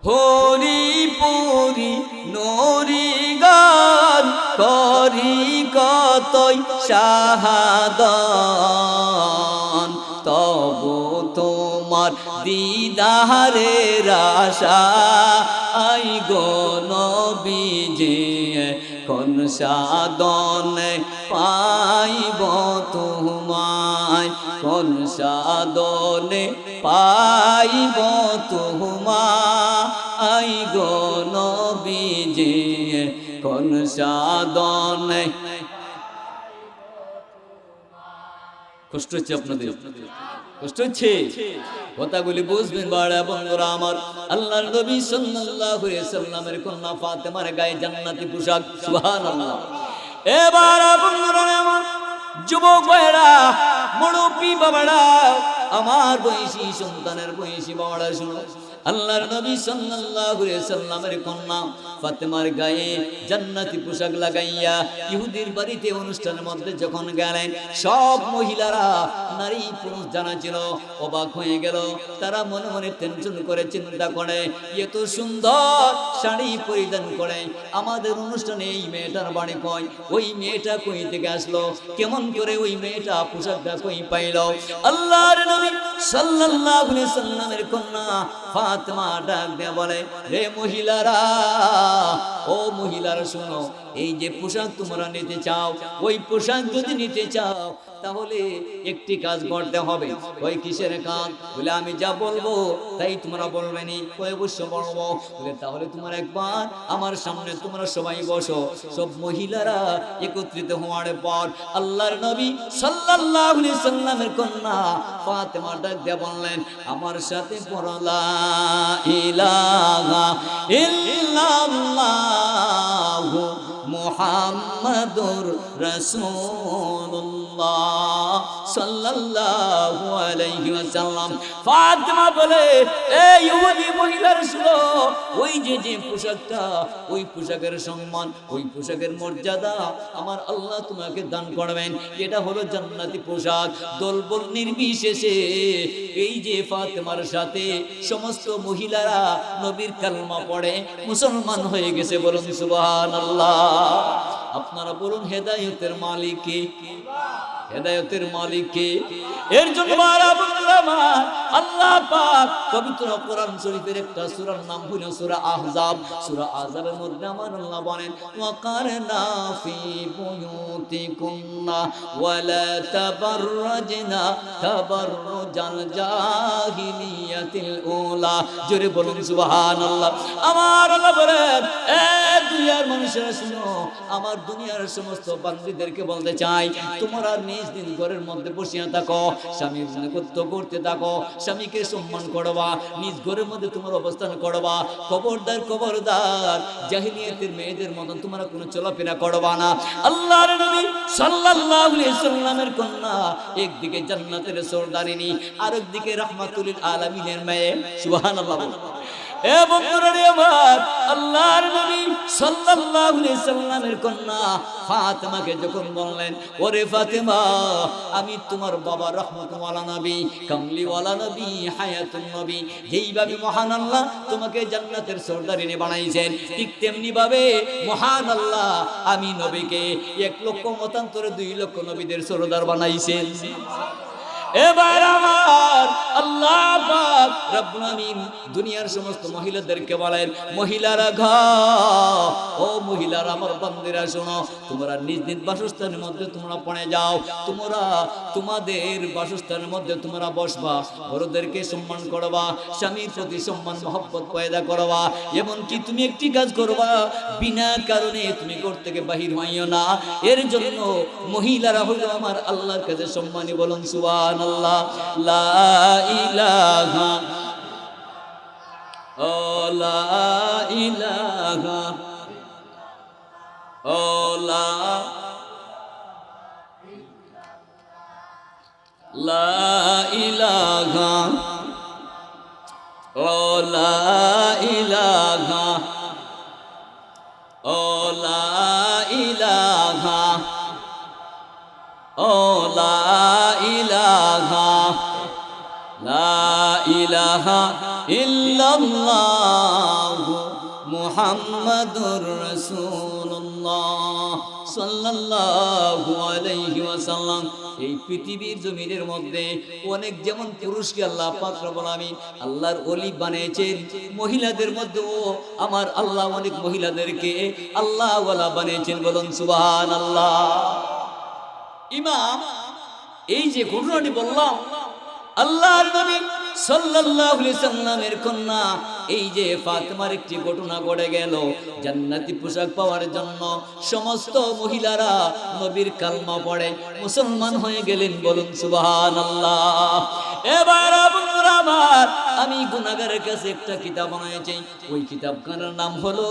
হরিপুরি নরি গান করি কতই শাহাদান, তবু তোমার দিদারের আশা আই গো নবীজি, কোন সাধনে পাইব তোমায়, কোন সাধনে পাইব তোমায় গো নবীজি। সাধনে। কষ্ট হচ্ছে আপনাদের? কষ্ট হচ্ছে? কথাগুলি বুঝবেন বাড়া বন্ধুরা আমার। আল্লাহর নবী সাল্লাল্লাহু আলাইহি সাল্লামের কন্যা ফাতেমার গায়ে জান্নাতি পোশাক। সুবহানাল্লাহ। এবার বন্ধুরা আমার, যুবক ভাইরা, মুরব্বি বাবারা, আমার বয়সী সন্তানের বয়সী বাবারা শুনো, আল্লাহর নবী সাল্লাল্লাহু আলাইহি সাল্লামের কন্যা ফাতেমার গায়ে জান্নাতি পোশাক লাগাইয়া ইহুদির বাড়িতে অনুষ্ঠানের মধ্যে যখন গেলেন, সব মহিলারা, নারী পুরুষ যারা ছিল অবাক হয়ে গেল। তারা মনে মনে টেনশন করে চিন্তা করে, এত সুন্দর শাড়ি পরিধান করে আমাদের অনুষ্ঠানে এই মেয়েটার বাড়ি কই, ওই মেয়েটা কই থেকে আসলো, কেমন করে ওই মেয়েটা পোশাকটা কই পাইল? আল্লাহর নবী সাল্লাল্লাহু আলাইহি সাল্লামের কন্যা ফাতেমা ডাক দিয়ে বলে, রে মহিলারা, ও মহিলারা শোনো, এই যে পোশাক তোমরা নিতে চাও, ওই পোশাক যদি নিতে চাও তাহলে একটি কাজ করতে হবে। ওই কিসের কাজ? বলে আমি যা বলবো তাই তোমরা বলবে নি। ওই অবশ্য বলবো। বলে তাহলে তোমরা একবার আমার সামনে তোমরা সবাই বসো। সব মহিলারা একত্রিত হওয়ার পর আল্লাহর নবী সাল্লাল্লাহু আলাইহি সাল্লামের কন্যা ফাতেমা ডাক দিয়ে বললেন, আমার সাথে পড়ো লা ইলাহা ইল্লাল্লাহু মুহাম্মাদুর রাসূলুল্লাহ সাল্লাল্লাহু আলাইহি ওয়াসাল্লাম। ফাতেমা বলে, এই ইহুদি মহিলারা শুনো, ওই যে পোশাকটা, ওই পোশাকের সম্মান, ওই পোশাকের মর্যাদা আমার আল্লাহ তোমাকে দান করবেন। এটা হলো জান্নাতি পোশাক। দলবল নির্বিশেষে এই যে ফাতেমার সাথে সমস্ত মহিলারা নবীর কালমা পড়ে মুসলমান হয়ে গেছে। বলুন সুবহানাল্লাহ। আপনারা বলুন, হেদায়েতের মালিক কে? হেদায়েতের মালিক কে? এর জন্য আল্লাহ পাক পবিত্র কোরআন শরীফের একটা সূরার নাম হলো সূরা আহজাব। সূরা আহজাবের মধ্যে আমার আল্লাহ বলেন, ওয়াকারনা ফি বুয়ুতিকুন্না ওয়ালা তাবাররাজনা তাবাররুজাল জাহিলিয়াতিল উলা। জোরে বলুন সুবহানাল্লাহ। আমার আল্লাহ বলেন, এ দুনিয়ার মানুষেরা শুনো, আমার দুনিয়ার সমস্ত বান্দীদেরকে বলতে চাই, তোমরা নিজ দিন ঘরের মধ্যে বসিয়া থাকো, স্বামীর নিকটত্ব করতে থাকো, স্বামীকে সম্মান করবা, নিজ ঘরের মধ্যে তোমার অবস্থান করবা। খবরদার খবরদার, জাহিলিয়াতের মেয়েদের মতন তোমরা কোনো চলাফেরা করবা না। আল্লাহর নবী সাল্লাল্লাহু আলাইহি সাল্লামের কন্যা একদিকে জান্নাতের সরদারিনী, আরেকদিকে রাহমাতুল আলামিনের মেয়ে। সুবহানাল্লাহ। এ বন্ধুরা আমার, আল্লাহর নবী সাল্লাল্লাহু আলাইহি সাল্লামের কন্যা ফাতেমাকে যখন বললেন, ওরে ফাতেমা, আমি তোমার বাবা রহমতুল্লাহ নবী, কামলিওয়ালা নবী, হায়াতুন নবী, যেইভাবে মহান আল্লাহ তোমাকে জান্নাতের সরদারিনী বানাইছেন, ঠিক তেমনি ভাবে মহান আল্লাহ আমি নবীকে 1 লক্ষ মতান্তরে 2 লক্ষ নবীদের সরদার বানাইছেন। এবার আমার আল্লাহ পাক রব্বুল আমিন দুনিয়ার সমস্ত মহিলাদেরকে বলেন, মহিলারা ও মহিলারা, আমার বান্দিরা শোনো, তোমরা নিজ নিজ বাসস্থানের মধ্যে তোমরা পড়ে যাও, তোমরা তোমাদের বাসস্থানের মধ্যে তোমরা বসবা, বড়দেরকে সম্মান করবা, স্বামীর প্রতি সম্মান মহব্বত পয়দা করবা। এমনকি তুমি একটি কাজ করবা, বিনা কারণে তুমি ঘর থেকে বাহির হইও না। এর জন্য মহিলারা হলো আমার আল্লাহর কাছে সম্মানী। বলুন সুবহান আল্লাহ। লা ইলাহা ও লা ইলাহা ও লা ইলাহা ও লা ইলাহা ও লা ইলাহা ও লা ইলাহা লা ইলাহা ইল্লাল্লাহু মুহাম্মাদুর রাসূলুল্লাহ সাল্লাল্লাহু আলাইহি ওয়াসাল্লাম। এই পৃথিবীর জমিনের মধ্যে অনেক যেমন পুরুষকে আল্লাহ পাক রব্বুল আমিন আল্লাহর ওলি বানিয়েছেন, মহিলাদের মধ্যেও আমার আল্লাহ অনেক মহিলাদেরকে আল্লাহ ওয়ালা বানিয়েছেন। বলুন সুবহানাল্লাহ। ইমাম, এই যে ঘটনাটি বললাম, আল্লাহর নবী সাল্লাল্লাহু আলাইহি সাল্লামের কন্যা এই যে ফাতেমার একটি ঘটনা ঘটে গেল। জান্নাতি পোশাক পাওয়ার জন্য সমস্ত মহিলারা নবীর কালমা পড়ে মুসলমান হয়ে গেলেন, বলুন সুবহানাল্লাহ। এবার বন্ধুরা আমার, আমি গুনাহগারের কাছে একটা কিতাব বানিয়েছি, ওই কিতাবখানার নাম হলো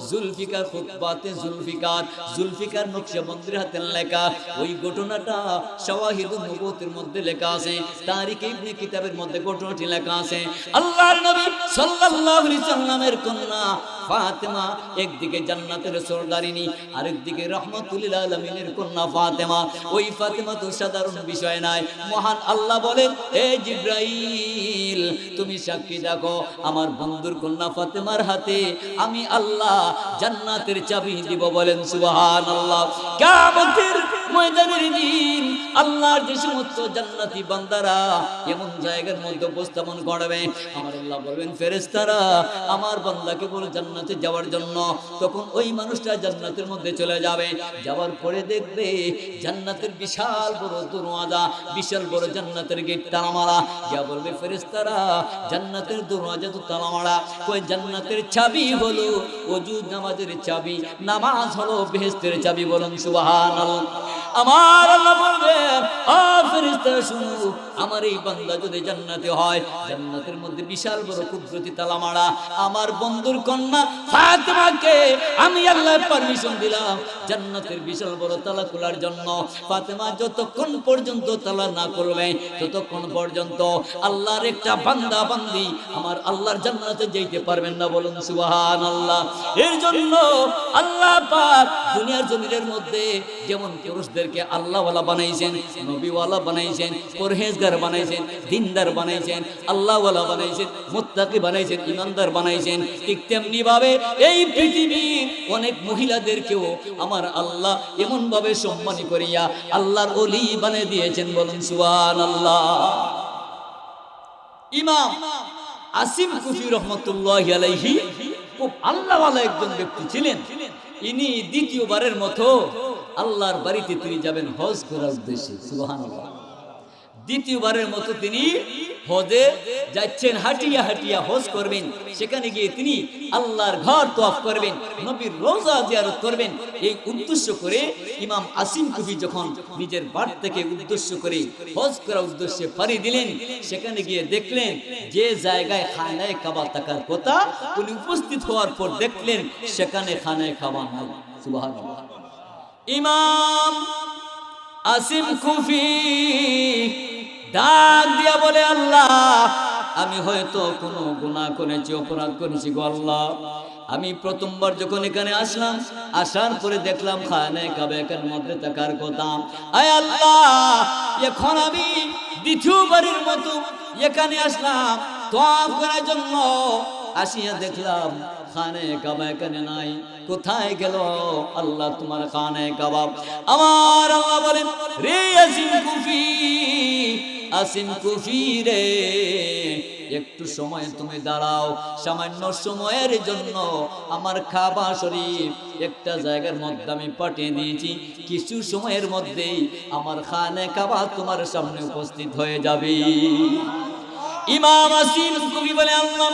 জুলফিকার খুতবাতে জুলফিকার। জুলফিকার নকশবন্দির হাতে লেখা ওই ঘটনাটা শাওয়াহিদুন নবুওয়াতের মধ্যে লেখা আছে, তারিখে ইবনে কিতাবের মধ্যে ঘটনাটি লেখা আছে। আল্লাহর নবী সাল্লাল্লাহু আলাইহি সাল্লামের কন্যা ফাতেমা একদিকে জান্নাতের সরদারিনী, আরেকদিকে রাহমাতুল লিল আলামিনের কন্যা ফাতেমা। ওই ফাতেমা তো সাধারণ বিষয় নয়, মহান আল্লাহ বলেন, হে জিবরাইল তুমি সাক্ষী রাখো আমার বন্ধুর কন্যা ফাতেমার হাতে আমি আল্লাহ জান্নাতের চাবি দিব, বলেন সুবহানাল্লাহ। কিয়ামতের ময়দানের দিন আল্লাহর যে সমস্ত জান্নাতি বান্দারা এমন জায়গার মধ্যে উপস্থাপন করবে, আমার আল্লাহ বলবেন ফেরেশতারা আমার বান্দাকে বলে জান্নাতে যাওয়ার জন্য। তখন ওই মানুষটা জান্নাতের মধ্যে চলে যাবে, যাওয়ার পরে দেখবে জান্নাতের বিশাল বড় দরওয়াজা, বিশাল বড় জান্নাতের গেট তালা মারা। যা বলবে ফেরেশতারা জান্নাতের দরওয়াজা তো তালা মারা, কই জান্নাতের চাবি হলো ওযু নামাজের চাবি, নামাজ হলো বেহেশতের চাবি, বলুন সুবহানাল্লাহ। আমার আল্লাহ বলবেন, ও ফেরেশতারা শুনো, আমার এই বান্দা যদি জান্নাতে হয়, জান্নাতের মধ্যে বিশাল বড় কুদরতি তালা মারা, আমার বন্ধুর কন্যা ফাতেমাকে আমি আল্লাহ পারমিশন দিলাম জান্নাতের বিশাল বড় তালা খোলার জন্য। ফাতেমা যতক্ষণ পর্যন্ত তালা না করবে ততক্ষণ পর্যন্ত আল্লাহর একটা বান্দা বান্দি আমার আল্লাহর জান্নাতে যেতে পারবেন না, বলুন সুবহানাল্লাহ। এর জন্য আল্লাহ পাক দুনিয়ার জমিনের মধ্যে যেমন পুরুষদেরকে আল্লাহওয়ালা বানাইছেন, নবীওয়ালা বানাইছেন, পরহেজগার বানাইছেন, দিনদার বানাইছেন, আল্লাহওয়ালা বানাইছেন, মুত্তাকি বানাইছেন, ইমানদার বানাইছেন, ঠিক তেমনি ভাবে এই পৃথিবীর অনেক মহিলাদেরকেও আমার আল্লাহ এমন ভাবে সম্মানী করিয়া আল্লাহর ওলি বানিয়ে দিয়েছেন, বলুন সুবহানাল্লাহ। ইমাম আসিম কুফি রাহমাতুল্লাহি আলাইহি খুব আল্লাহওয়ালা একজন ব্যক্তি ছিলেন। ইনি দ্বিতীয়বারের মতো আল্লাহর বাড়িতে তিনি যাবেন হজ করার উদ্দেশ্যে, সুবহানাল্লাহ। দ্বিতীয়বারের মতো তিনি হজে যাচ্ছেন, হাঁটিয়া হাঁটিয়া হজ করবেন। সেখানে গিয়ে তিনি আল্লাহর ঘর তওয়াফ করবেন, নবীর রওজা জিয়ারত করবেন। এই উদ্দেশ্য করে ইমাম আসিম কুফি যখন নিজের বাড়ি থেকে উদ্দেশ্য করে হজ করার উদ্দেশ্যে পাড়ি দিলেন, সেখানে গিয়ে দেখলেন যে জায়গায় খানায়ে কাবা থাকার কথা, উনি উপস্থিত হওয়ার পর দেখলেন সেখানে খানায়ে কাবা নাই, সুবহানাল্লাহ। ইমাম আসিম কুফি ডাক দিয়া বলে, আল্লাহ আমি হয়তো কোনো গুনাহ করেছি, অপরাধ করেছি গো আল্লাহ। আমি প্রথমবার যখন এখানে আসলাম, আসার পরে দেখলাম খানায়ে কাবা এর মধ্যে থাকার কথা। আয় আল্লাহ, এখন আমি দ্বিতীয়বারের মতো এখানে আসলাম তওয়াফ করার জন্য, আসিয়া দেখলাম খানায়ে কাবা এখানে নাই। কোথায় গেল আল্লাহ তোমার খানায়ে কাবা? আমার আল্লাহ বলেন, রে আসিম কুফি, আসিম কুফি রে, একটু সময় তুমি দাঁড়াও। সামান্য সময়ের জন্য আমার কাবা শরীফ একটা জায়গার মধ্যে আমি পাঠিয়ে দিয়েছি, কিছু সময়ের মধ্যেই আমার খানায়ে কাবা তোমার সামনে উপস্থিত হয়ে যাবে। ইমাম আসিম কুফি বলে, আল্লাহ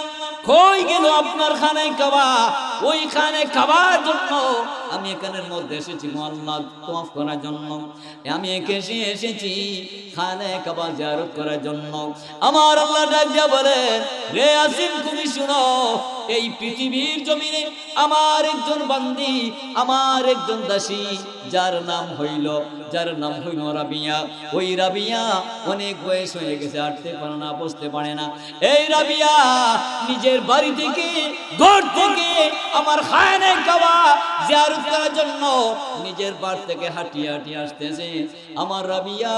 কই গেল আপনার খানায়ে কাবা? ওই খানায়ে কাবার জন্য আমি এখানের মধ্যে এসেছি আল্লাহ তওয়াফ করার জন্য, আমি এসেছি খানায়ে কাবা জিয়ারত করার জন্য। আমার আল্লাহ ডাক দিয়া বলেন, রে আসিম তুমি শুনো, এই পৃথিবীর জমিনে আমার একজন বান্দি, আমার একজন দাসী, যার নাম হইল রাবিয়া। ওই রাবিয়া অনেক বয়স হয়ে গেছে, হাঁটতে পারে না, বসতে পারে না। এই রাবিয়া নিজের বাড়ি থেকে, ঘর থেকে আমার খানায়ে কাবা জিয়ারত করার জন্য নিজের বাড়ি থেকে হাঁটিয়ে হাঁটিয়ে আসতেছে। আমার রাবিয়া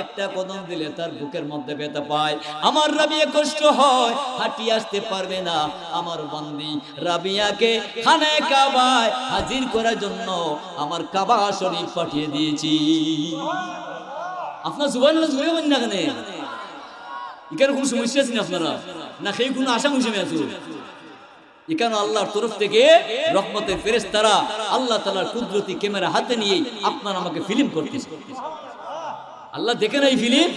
একটা কদম দিলে তার বুকের মধ্যে ব্যথা পায়, আমার রাবিয়া কষ্ট হয়, হাঁটিয়ে আসতে পারবে না। আমার বান্দি রাবিয়াকে খানায়ে কাবায় হাজির করার জন্য আমার কাবা শরীফ পাঠিয়ে দিয়েছি। আপনার সুবহানাল্লাহ বলেন না কেন? এখানে কোনো সমস্যা আছে না আপনারা? না সেই কোনো আশা মুসিমে আছে? এখানে আল্লাহর তরফ থেকে রহমতের ফেরেশতারা আল্লাহ তাআলার কুদরতি ক্যামেরা হাতে নিয়ে আপনার আমাকে ফিল্ম করতেছে। আল্লাহ দেখেন এই ফিলিম,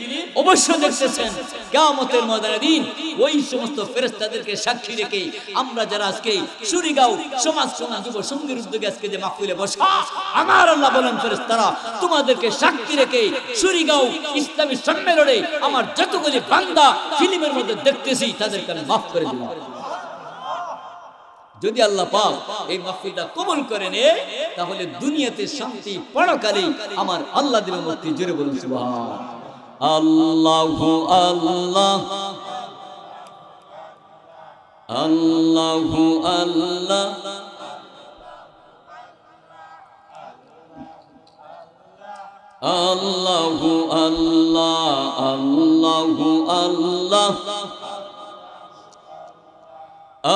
অবশ্যই দেখতেছেন। কিয়ামতের ময়দানে দিন ওই সমস্ত ফেরেশতাদেরকে সাক্ষী রেখে আমরা যারা আজকে সুরিগাঁও সমাজ কল্যাণ যুব সঙ্গীর উদ্যোগে আজকে যে মাহফিলে বসা, আমার আল্লাহ বলেন ফেরেশতারা তোমাদেরকে সাক্ষী রেখে সুরিগাঁও ইসলামী সম্মেলনে আমার যতগুলি বান্দা ফিল্মের মধ্যে দেখতেছি তাদেরকে আমি মাফ করে দিলাম। যদি আল্লাহ পাক এই মাহফিলটা কবুল করে নে, তাহলে দুনিয়াতে শান্তি, পরকালে আমার আল্লাহ দিবেন মুক্তি। জোরে বলুন সুবহান আল্লাহু আল্লাহ আল্লাহু আল্লাহ আল্লাহু আল্লাহ আল্লাহু আল্লাহ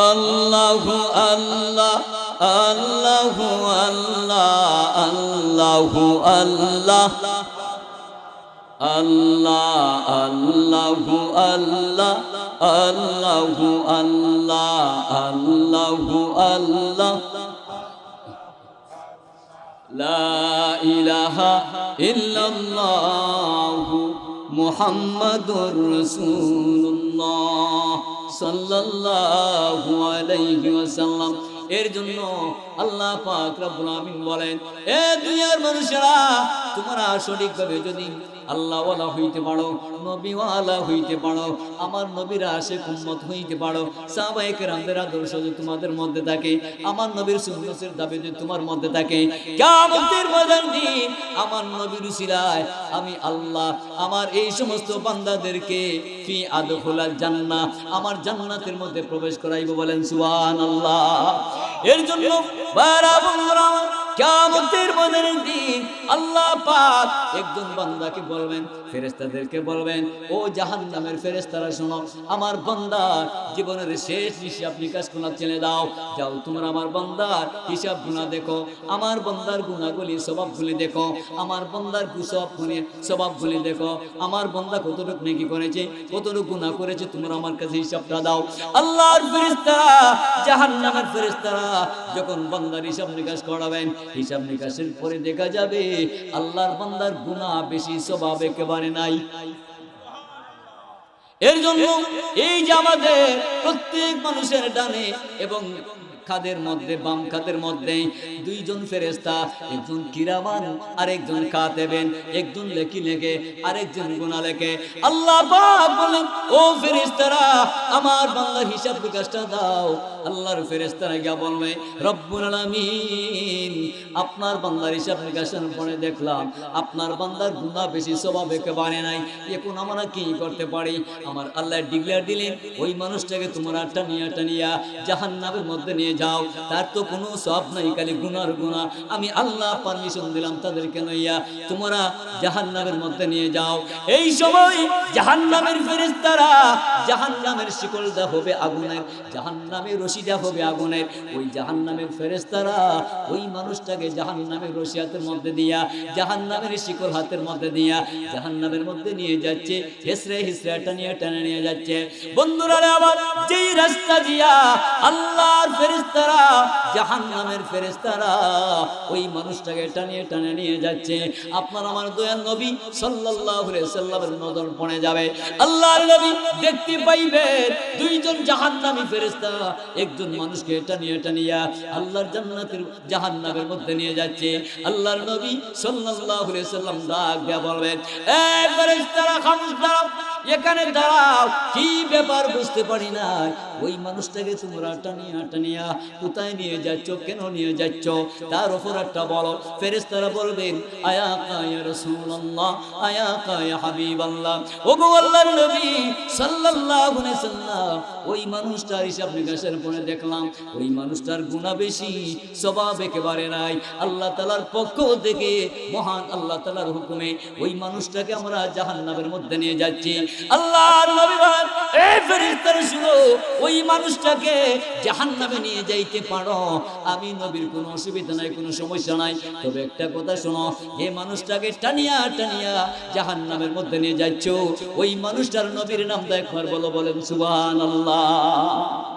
আল্লাহু আল্লাহ আল্লাহু আল্লাহ আল্লাহু আল্লাহ আল্লাহ আল্লাহু আল্লাহ আল্লাহু আল্লাহ আল্লাহু আল্লাহ লা ইলাহা ইল্লাল্লাহু মুহাম্মাদুর রাসূলুল্লাহ সাল্লাল্লাহু আলাইহি ওয়াসাল্লাম। এর জন্য আল্লাহ পাক রব্বুল আমিন বলেন, এ দুনিয়ার মানুষেরা, তোমরা সঠিকভাবে যদি আল্লাহ ওয়ালা হইতে পারো, নবী ওয়ালা হইতে পারো, আমার নবীর আশিক উম্মত হইতে পারো, সাহাবায়ে কেরামদের আদর্শ যদি তোমাদের মধ্যে থাকে, আমার নবীর সুন্নতের দাবি যদি তোমার মধ্যে থাকে, কিয়ামতের ময়দান দিন আমার নবীর উসিলায় আমি আল্লাহ আমার এই সমস্ত বান্দাদেরকে ফি আদখুলাল জান্নাহ, আমার জান্নাতের মধ্যে প্রবেশ করাইব। বলেন সুবহানাল্লাহ। এর জন্য বারাবুল্লাহ কিয়ামতের ময়দানের দিন আল্লাহ পাক একজন বান্দাকে বলবেন, ফেরেশতাদেরকে বলবেন, ও জাহান্নামের ফেরেশতারা শোনো, আমার বান্দার জীবনের শেষ হিসাব নিকাশ গুনাহ চলে দাও, যাও তোমরা আমার বান্দার হিসাব গুনাহ দেখো, আমার বান্দার গুনাহগুলি সওয়াবগুলি দেখো, আমার বান্দার গুসবগুলি সওয়াবগুলি দেখো, আমার বান্দা কতটুকু নেকি করেছে, কতটুকু গুনাহ করেছে, তোমরা আমার কাছে হিসাবটা দাও। আল্লাহর ফেরেশতারা জাহান্নামের ফেরেশতারা যখন বান্দার হিসাব নিকাশ করাবেন, হিসাব নিকাশের পরে দেখা যাবে আল্লাহর বান্দার গুনাহ বেশি, সওয়াব একেবারে নাই। এর জন্য এই যে আমাদের প্রত্যেক মানুষের ডানে এবং খাদের মধ্যে, বাম খাদের মধ্যে দুইজন ফেরেশতা, একজন কিরামান আর একজন কাতেবেন, একজন লেখি লেখে আরেকজন গুনাহ লেখে। আল্লাহ পাক বলেন, ও ফেরেশতারা আমার বান্দার হিসাব নিকাশটা দাও। আল্লাহর ফেরেশতারা গিয়ে বলবে, রব্বুল আলামিন আপনার বান্দার হিসাব নিকাশের পরে দেখলাম আপনার বান্দার গুনাহ বেশি, সওয়াব একেবারে নাই, এখন আমরা কি করতে পারি? আমার আল্লাহ ডিক্লেয়ার দিলেন, ওই মানুষটাকে তোমরা টানিয়া জাহান্নামের মধ্যে নিয়ে যাও, তার তো কোনো সওয়াব নাই, খালি গুনার গুনাহ। আমি আল্লাহ পারমিশন দিলাম তাদেরকে নইয়া তোমরা জাহান্নামের মধ্যে নিয়ে যাও। এই সময় জাহান্নামের ফেরেশতারা জাহান্নামের শিকলটা হবে আগুনের, জাহান্নামের রশিটা হবে আগুনের। ওই জাহান্নামের ফেরেশতারা ওই মানুষটাকে জাহান্নামের রশি হাতের মধ্যে দিয়া, জাহান্নামের শিকল হাতের মধ্যে দিয়া জাহান্নামের মধ্যে নিয়ে যাচ্ছে, হেসরে হেসরে টানিয়ে নিয়ে যাচ্ছে। বন্ধুরা আবার যেই রাস্তা দিয়া আল্লাহর ফেরেশতারা জাহান্নামের ফেরেশতারা ওই মানুষটাকে টানিয়ে নিয়ে যাচ্ছে, আপনার আমার দয়াল নবী সাল্লাল্লাহু আলাইহি ওয়াসাল্লামের নজর পড়ে যাবে। আল্লাহর নবী দেখতে পাইবেন দুইজন জাহান্নামী ফেরেশতা একজন মানুষকে টানিয়ে আল্লাহর জান্নাতের জাহান্নামের মধ্যে নিয়ে যাচ্ছে। আল্লাহর নবী সাল্লাল্লাহু আলাইহি ওয়াসাল্লাম ডাক দিয়ে বলবেন, এ ফেরেশতারা খামোশ দাঁড়াও, এখানে দাঁড়াও, কি ব্যাপার বুঝতে পারি না, ওই মানুষটাকে তোমরা টানিয়া কোথায় নিয়ে যাচ্ছ, কেন নিয়ে যাচ্ছ, তার উপর একটা বলো। ফেরেশতারা বলবেন, আয়া ইয়া রাসূলুল্লাহ, আয়া ইয়া হাবিবাল্লাহ, ওগো আল্লাহর নবী সাল্লাল্লাহু আলাইহি ওয়াসাল্লাম ওই মানুষটার হিসাব নিকাশের পরে দেখলাম ওই মানুষটার গুনাহ বেশি, সওয়াব একেবারে নাই। আল্লাহ তাআলার পক্ষ থেকে মহান আল্লাহ তাআলার হুকুমে ওই মানুষটাকে আমরা জাহান্নামের মধ্যে নিয়ে যাচ্ছি। আল্লাহর নবী বলেন, এই ফেরেশতারা শুনো, ওই মানুষটাকে জাহান্নামে নিয়ে যাইতে পারো, আমি নবীর কোনো অসুবিধা নাই, কোনো সমস্যা নাই, তবে একটা কথা শোনো, এই মানুষটাকে টানিয়া জাহান্নামের মধ্যে নিয়ে যাচ্ছ, ওই মানুষটার নবীর নামটা একবার বলো, বলেন সুবহানাল্লাহ।